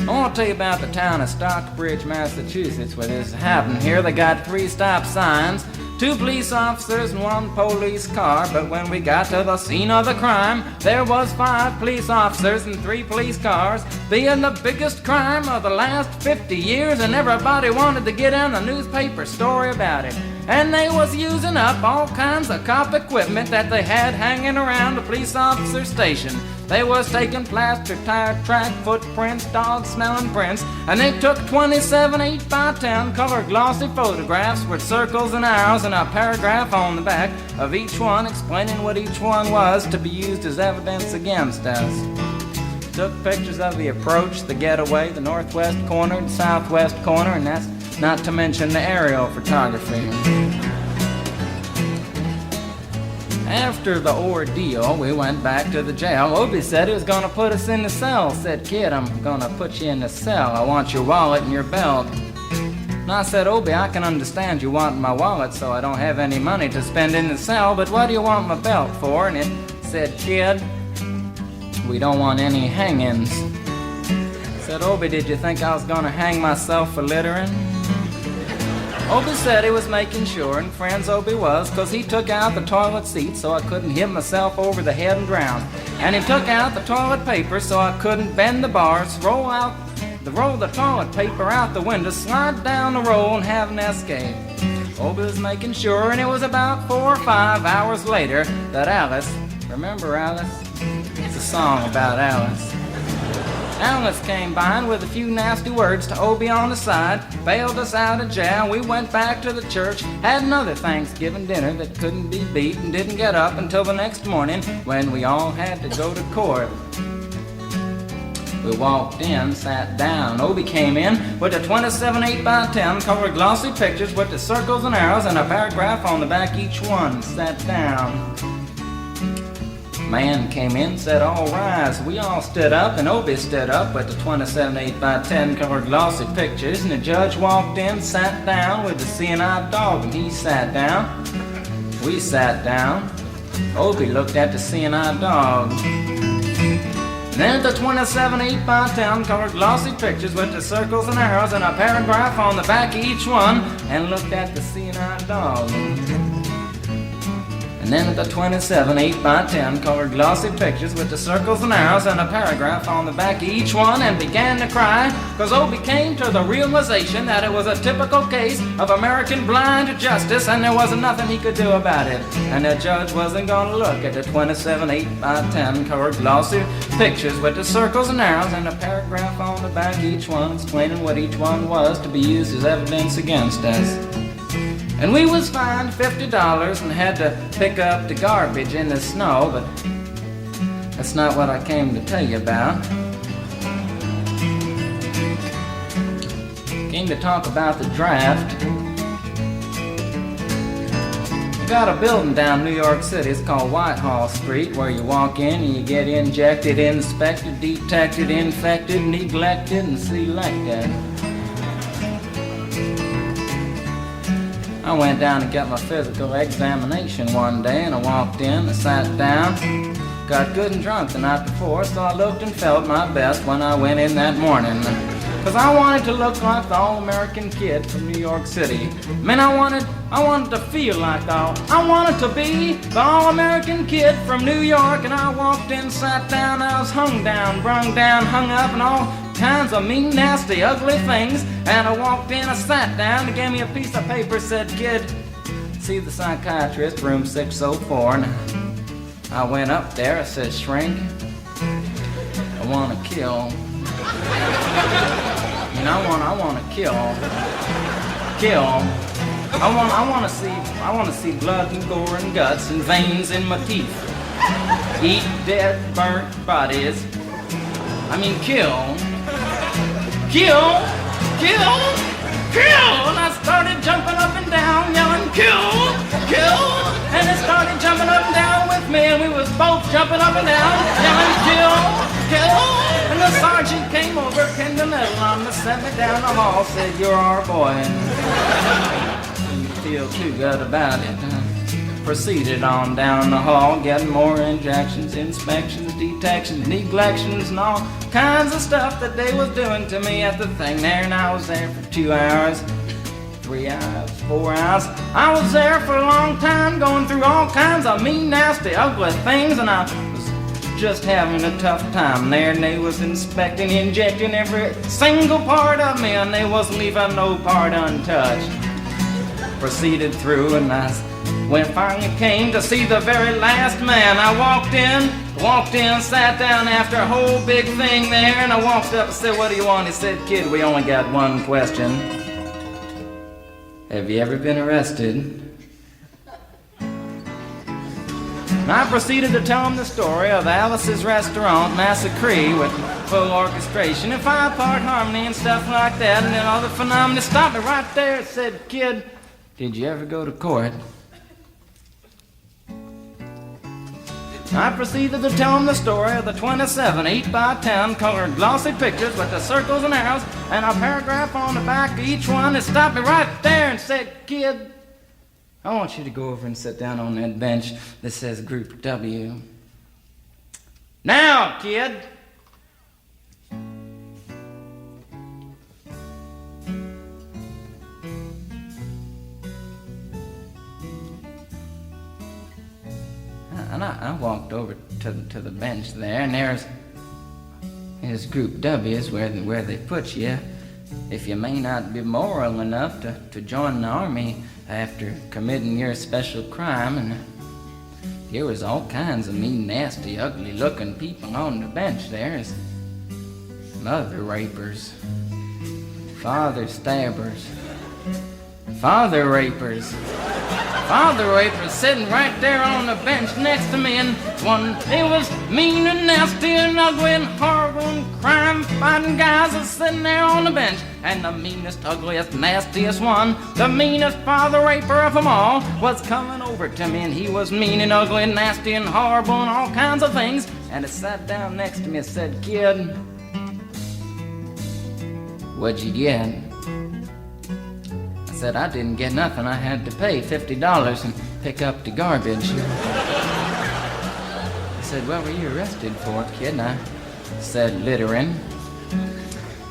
I want to tell you about the town of Stockbridge, Massachusetts, where this happened. Here they got 3 stop signs, 2 police officers and 1 police car, but when we got to the scene of the crime, there was 5 police officers and 3 police cars, being the biggest crime of the last 50 years, and everybody wanted to get in the newspaper story about it. And they was using up all kinds of cop equipment that they had hanging around the police officer station. They was taking plaster tire track footprints, dog-smelling prints, and they took 27 8x10 color glossy photographs with circles and arrows and a paragraph on the back of each one explaining what each one was to be used as evidence against us. Took pictures of the approach, the getaway, the northwest corner, the southwest corner, and that's not to mention the aerial photography. After the ordeal, we went back to the jail. Obie said he was going to put us in the cell. Said, "Kid, I'm going to put you in the cell. I want your wallet and your belt." And I said, "Obie, I can understand you want my wallet so I don't have any money to spend in the cell, but what do you want my belt for?" And it said, "Kid, we don't want any hangings." I said, "Obie, did you think I was going to hang myself for littering?" Obie said he was making sure, and friends Obie was, because he took out the toilet seat so I couldn't hit myself over the head and drown. And he took out the toilet paper so I couldn't bend the bars, roll the toilet paper out the window, slide down the roll, and have an escape. Obie was making sure, and it was about 4 or 5 hours later that Alice, remember Alice? It's a song about Alice. Alice came by and with a few nasty words to Obie on the side, bailed us out of jail. We went back to the church, had another Thanksgiving dinner that couldn't be beat, and didn't get up until the next morning when we all had to go to court. We walked in, sat down. Obie came in with the 27 8x10 colored glossy pictures with the circles and arrows and a paragraph on the back each one. Sat down. Man came in, said, all rise. We all stood up, and Obie stood up with the 27 8x10 colored glossy pictures, and the judge walked in, sat down with the seeing-eyed dog, and he sat down. We sat down. Obie looked at the seeing-eyed dog. And then the 27 8x10 colored glossy pictures with the circles and arrows and a paragraph on the back of each one, and looked at the seeing-eyed dog. And then the 27 8x10 colored glossy pictures with the circles and arrows and a paragraph on the back of each one, and began to cry, because Obie came to the realization that it was a typical case of American blind justice, and there wasn't nothing he could do about it. And the judge wasn't going to look at the 27 8x10 colored glossy pictures with the circles and arrows and a paragraph on the back of each one explaining what each one was to be used as evidence against us. And we was fined $50 and had to pick up the garbage in the snow, but that's not what I came to tell you about. Came to talk about the draft. We got a building down New York City, it's called Whitehall Street, where you walk in and you get injected, inspected, detected, infected, neglected, and selected. I went down to get my physical examination one day, and I walked in, I sat down, got good and drunk the night before, so I looked and felt my best when I went in that morning. Cause I wanted to look like the all-American kid from New York City. Man, I wanted to feel like I wanted to be the all-American kid from New York, and I walked in, sat down, I was hung down, brung down, hung up, and all kinds of mean, nasty, ugly things. And I walked in, I sat down, they gave me a piece of paper, said, kid, see the psychiatrist, room 604. And I went up there, I said, shrink, I want to kill. And I want to kill. I want to see blood and gore and guts and veins in my teeth. Eat dead, burnt bodies. I mean, kill. And I started jumping up and down, yelling, kill. And it started jumping up and down with me, and we was both jumping up and down, yelling, kill. And the sergeant came over, pinned the medal on me, sent me down the hall, said, you're our boy. And didn't feel too good about it. Proceeded on down the hall, getting more injections, inspections, detections, neglections, and all kinds of stuff that they was doing to me at the thing there. And I was there for 2 hours, 3 hours, 4 hours. I was there for a long time, going through all kinds of mean, nasty, ugly things, and I was just having a tough time there. And they was inspecting, injecting every single part of me, and they wasn't leaving no part untouched. Proceeded through, and when finally came to see the very last man, I walked in, sat down after a whole big thing there, and I walked up and said, what do you want? He said, kid, we only got one question. Have you ever been arrested? And I proceeded to tell him the story of Alice's Restaurant Massacre with full orchestration and 5-part harmony and stuff like that, and then all the phenomena stopped me right there and said, kid, did you ever go to court? I proceeded to tell him the story of the 27 8x10 colored glossy pictures with the circles and arrows and a paragraph on the back of each one, and stopped me right there and said, kid, I want you to go over and sit down on that bench that says Group W. Now, kid. And I walked over to the bench there, and there's Group W is where they put you if you may not be moral enough to join the army after committing your special crime. And there was all kinds of mean, nasty, ugly-looking people on the bench there. There's mother rapers, father stabbers, father rapers, Father Raper sitting right there on the bench next to me, and he was mean and nasty and ugly and horrible and crime-fighting guys are sitting there on the bench. And the meanest, ugliest, nastiest one, the meanest Father Raper of them all, was coming over to me, and he was mean and ugly and nasty and horrible and all kinds of things. And he sat down next to me and said, "Kid, what'd you get?" I said, "I didn't get nothing. I had to pay $50 and pick up the garbage." He said, "What were you arrested for, kid?" And I said, "Littering."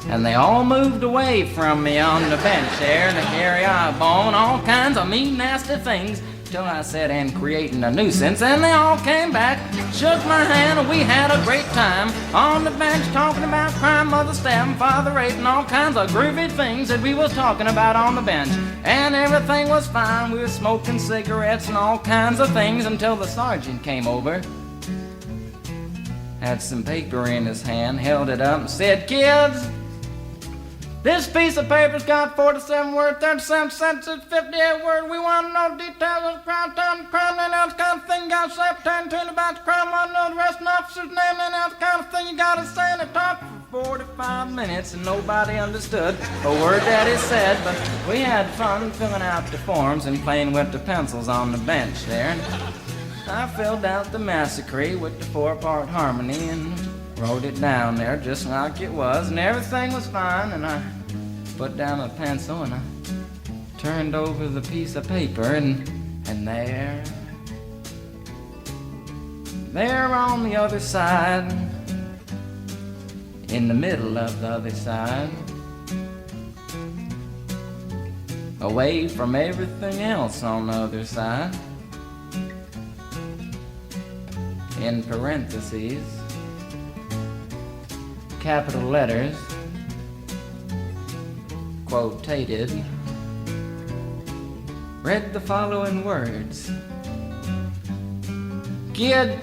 And they all moved away from me on the bench there, and the hairy eyeball and all kinds of mean, nasty things, till I said, "And creating a nuisance," and they all came back, shook my hand, and we had a great time on the bench talking about crime, mother stabbing, father raping, all kinds of groovy things that we was talking about on the bench. And everything was fine. We were smoking cigarettes and all kinds of things until the sergeant came over, had some paper in his hand, held it up and said, "Kids, this piece of paper's got 47 words, 37 sentences, 58 words. We want to know details of the crime, time, crime, and else kind of thing. You got to say tune about the crime, want to know the rest of the officer's name, and else kind of thing. You got to say." And it talked for 45 minutes, and nobody understood a word that he said, but we had fun filling out the forms and playing with the pencils on the bench there. And I filled out the massacre with the 4-part harmony and wrote it down there just like it was, and everything was fine. And I put down a pencil and I turned over the piece of paper, and there on the other side, in the middle of the other side, away from everything else on the other side, in parentheses, capital letters, quotated, read the following words: "Kid,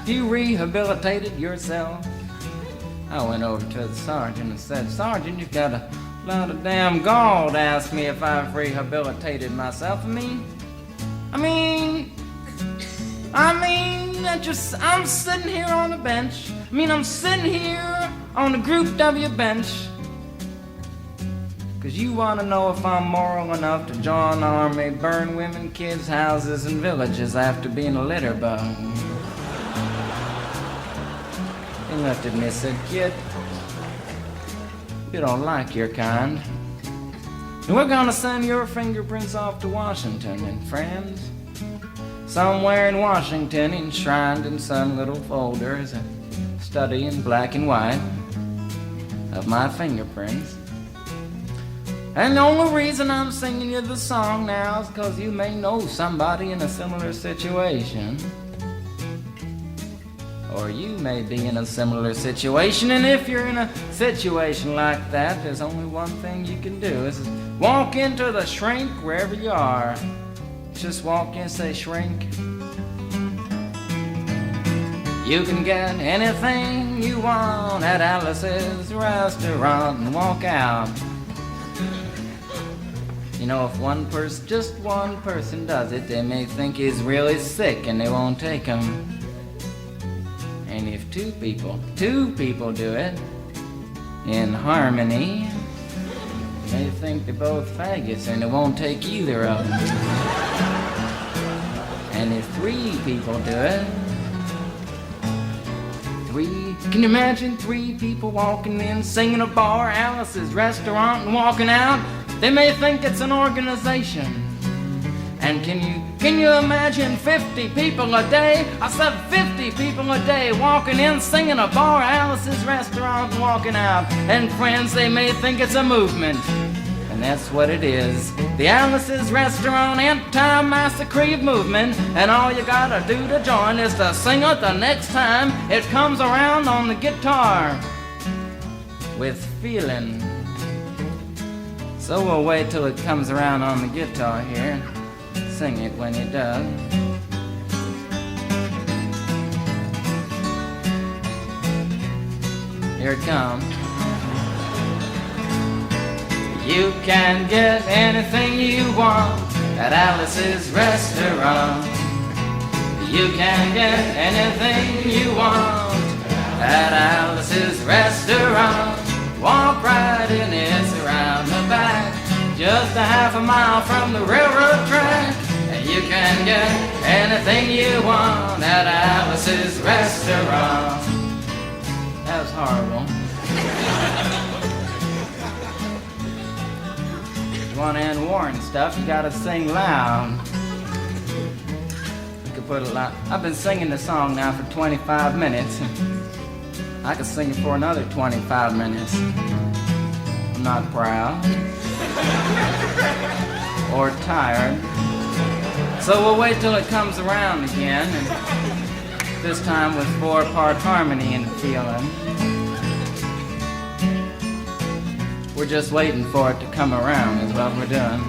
you rehabilitated yourself." I went over to the sergeant and said, "Sergeant, you've got a lot of damn gall to ask me if I've rehabilitated myself. I'm sitting here on a bench. I'm sitting here on the Group W bench because you want to know if I'm moral enough to join the army, burn women, kids' houses, and villages after being a litter bug." He looked at me and said, "Kid, you don't like your kind. And we're going to send your fingerprints off to Washington, and friends, somewhere in Washington, enshrined in some little folder, is a study in black and white of my fingerprints. And the only reason I'm singing you the song now is because you may know somebody in a similar situation. Or you may be in a similar situation, and if you're in a situation like that, there's only one thing you can do, is walk into the shrink wherever you are. Just walk in and say, 'Shrink, you can get anything you want at Alice's restaurant,' and walk out. You know, if just one person does it, they may think he's really sick and they won't take him. And if two people do it in harmony, they think they're both faggots and they won't take either of them. And if 3 people do it, can you imagine 3 people walking in, singing a bar, Alice's restaurant, and walking out? They may think it's an organization. And can you imagine 50 people a day? I said 50 people a day walking in, singing a bar, Alice's restaurant, and walking out. And friends, they may think it's a movement. And that's what it is. The Alice's Restaurant Anti-Massacre Movement. And all you gotta do to join is to sing it the next time it comes around on the guitar with feeling. So we'll wait till it comes around on the guitar here. Sing it when it does. Here it comes. You can get anything you want at Alice's restaurant. You can get anything you want at Alice's restaurant. Walk right in, it's around the back, just a half a mile from the railroad track. And you can get anything you want at Alice's restaurant. That was horrible. If you want to end war and stuff, you gotta sing loud. You could put a lot. I've been singing the song now for 25 minutes. I could sing it for another 25 minutes. I'm not proud or tired. So we'll wait till it comes around again, and this time with 4-part harmony in the feeling. We're just waiting for it to come around is what we're doing.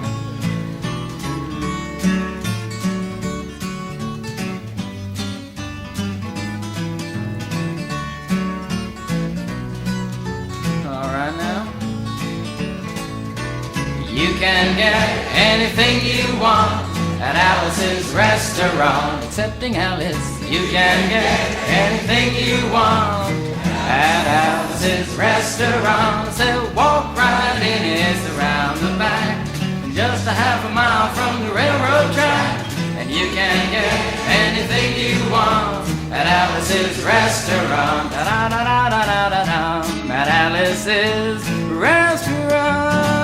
You can get anything you want at Alice's restaurant. Excepting Alice, you can get anything you want at Alice's restaurant. So walk right in, it's around the back, just a half a mile from the railroad track. And you can get anything you want at Alice's restaurant. Da-da-da-da-da-da-da, at Alice's restaurant.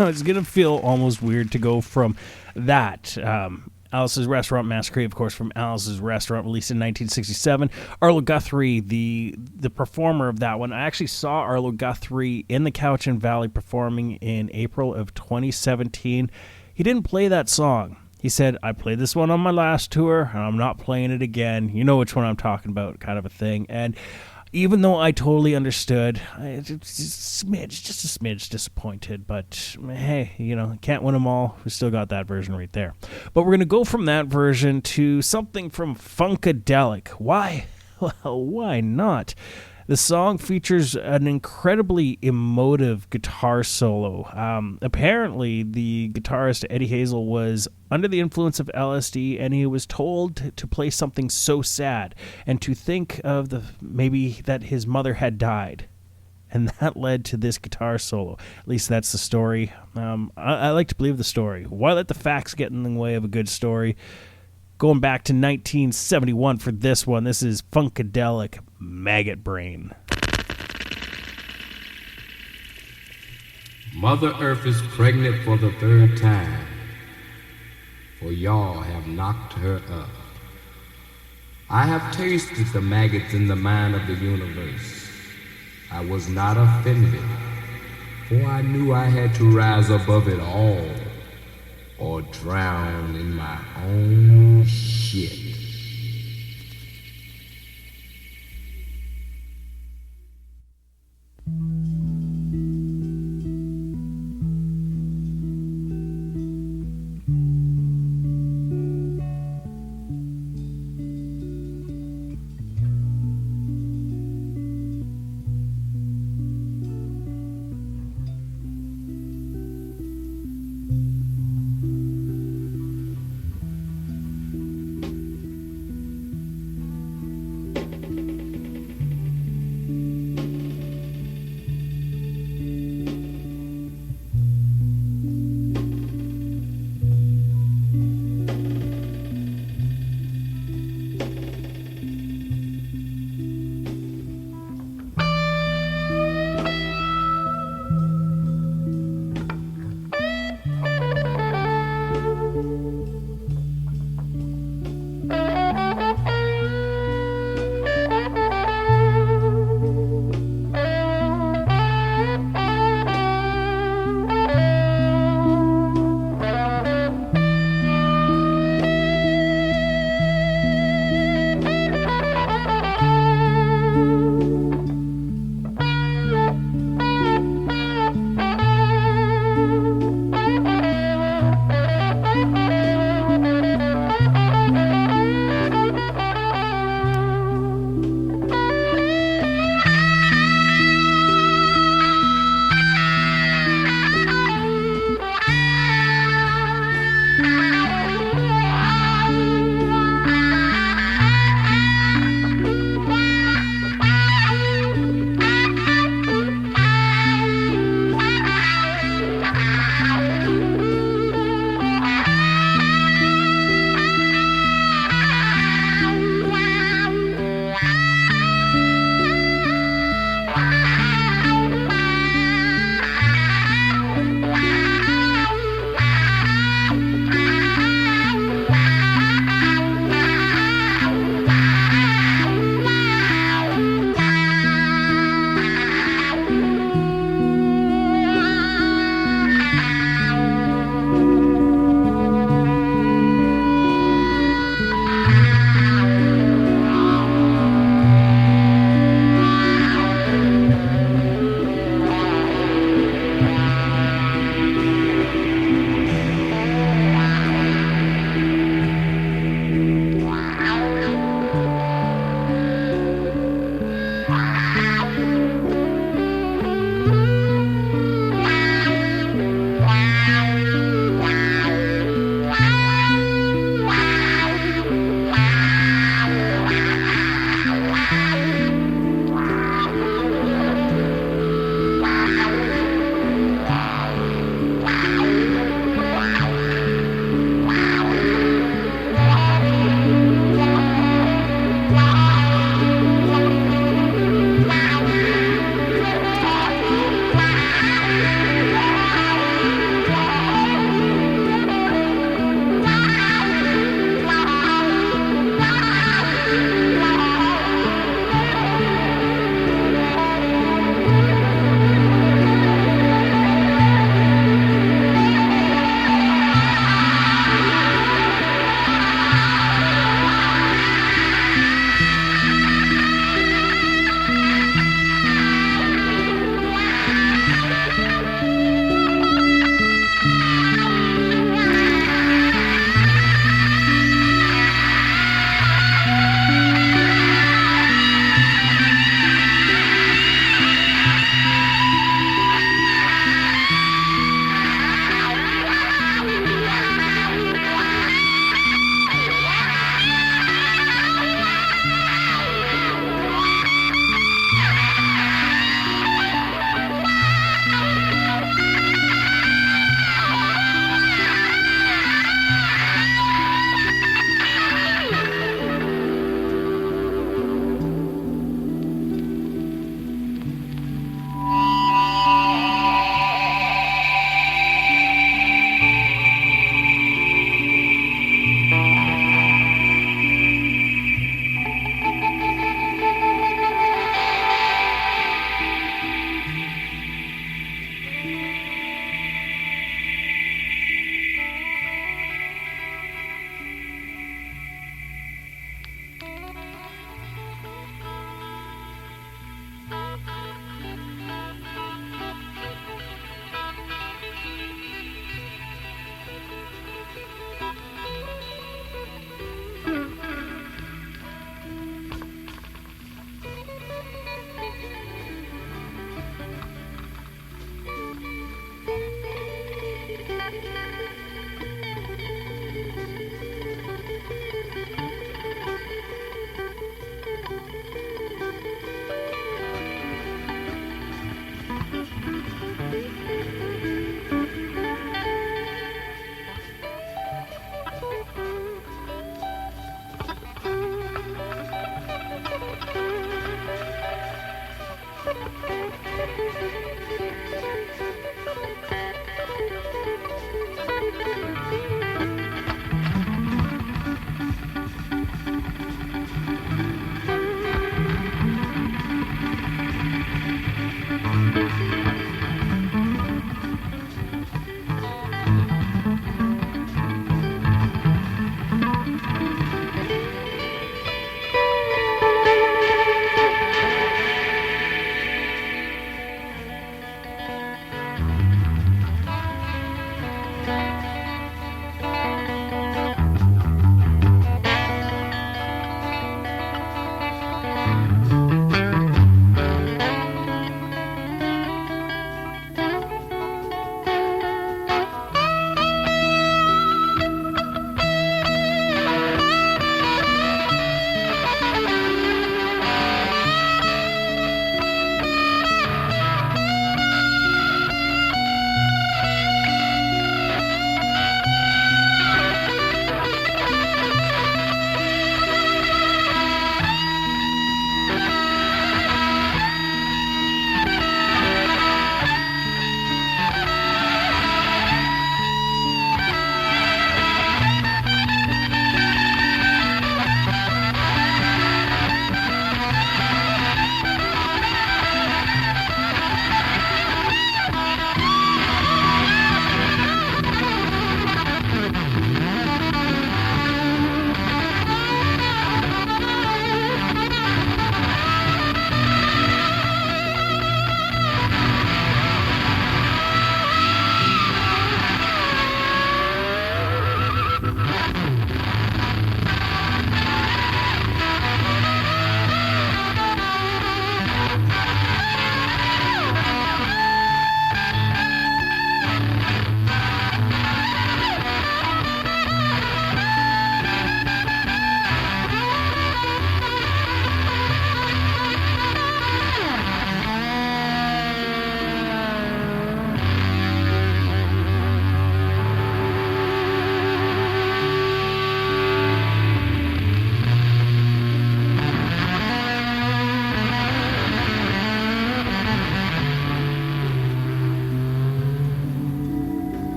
It's going to feel almost weird to go from that. Alice's Restaurant Masquerade, of course, from Alice's Restaurant, released in 1967. Arlo Guthrie, the performer of that one. I actually saw Arlo Guthrie in the Cowichan Valley performing in April of 2017. He didn't play that song. He said, I played this one on my last tour, and I'm not playing it again. You know which one I'm talking about, kind of a thing. And even though I totally understood, just a smidge disappointed, but hey, can't win them all. We still got that version right there. But we're going to go from that version to something from Funkadelic. Why? Well, why not? The song features an incredibly emotive guitar solo. Apparently, the guitarist Eddie Hazel was under the influence of LSD, and he was told to play something so sad and to think of maybe that his mother had died. And that led to this guitar solo. At least that's the story. I like to believe the story. Why let the facts get in the way of a good story? Going back to 1971 for this one. This is Funkadelic, Maggot Brain. Mother Earth is pregnant for the 3rd time, for y'all have knocked her up. I have tasted the maggots in the mind of the universe. I was not offended, for I knew I had to rise above it all, or drown in my own shit.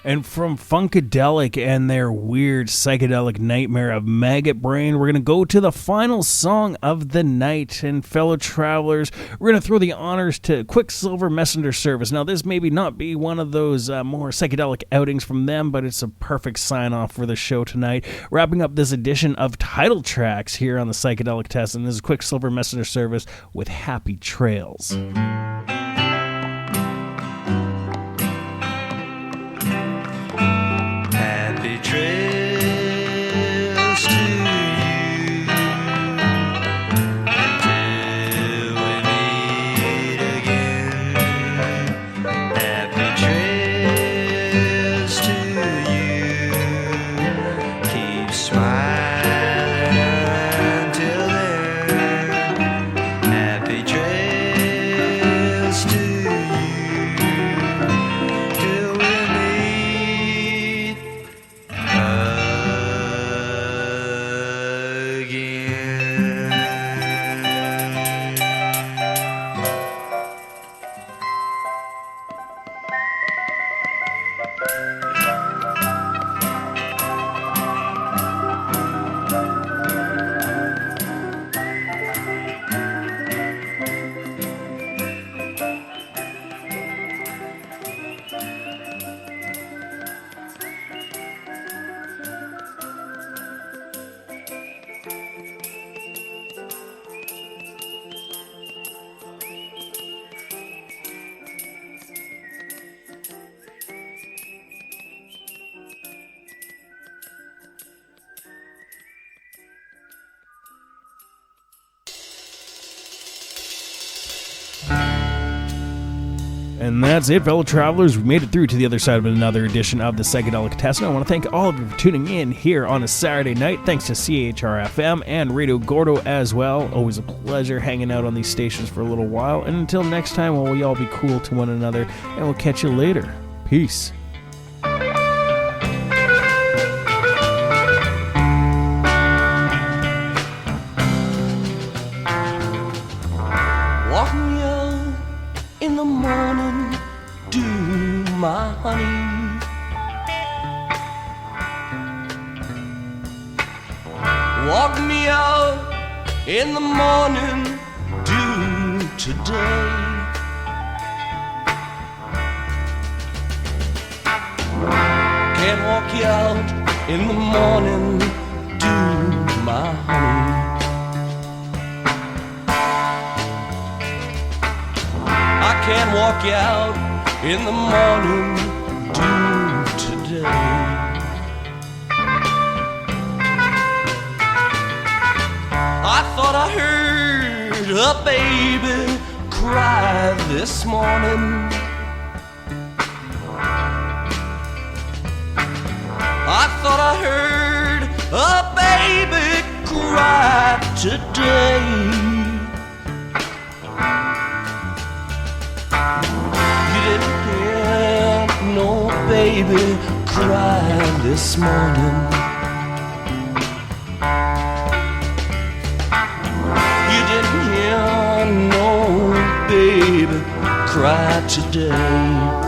And from Funkadelic and their weird psychedelic nightmare of Maggot Brain, we're going to go to the final song of the night. And fellow travelers, we're going to throw the honors to Quicksilver Messenger Service. Now, this maybe not be one of those more psychedelic outings from them, but it's a perfect sign-off for the show tonight. Wrapping up this edition of Title Tracks here on the Psychedelicatessen. This is Quicksilver Messenger Service with Happy Trails. Happy trails to you until we meet again. Happy trails to you. Keep smiling until then. Happy trails And that's it, fellow travelers. We made it through to the other side of another edition of the Psychedelicatessen. I want to thank all of you for tuning in here on a Saturday night. Thanks to CHR-FM and Radio Gordo as well. Always a pleasure hanging out on these stations for a little while. And until next time, well, we all be cool to one another, and we'll catch you later. Peace. Walk me out in the morning, do my honey. Walk me out in the morning, do today. Can't walk you out in the morning, do my honey. I can't walk you out in the morning, do today. I thought I heard a baby cry this morning. I thought I heard a baby cry today. No baby cried this morning. You didn't hear no baby cry today.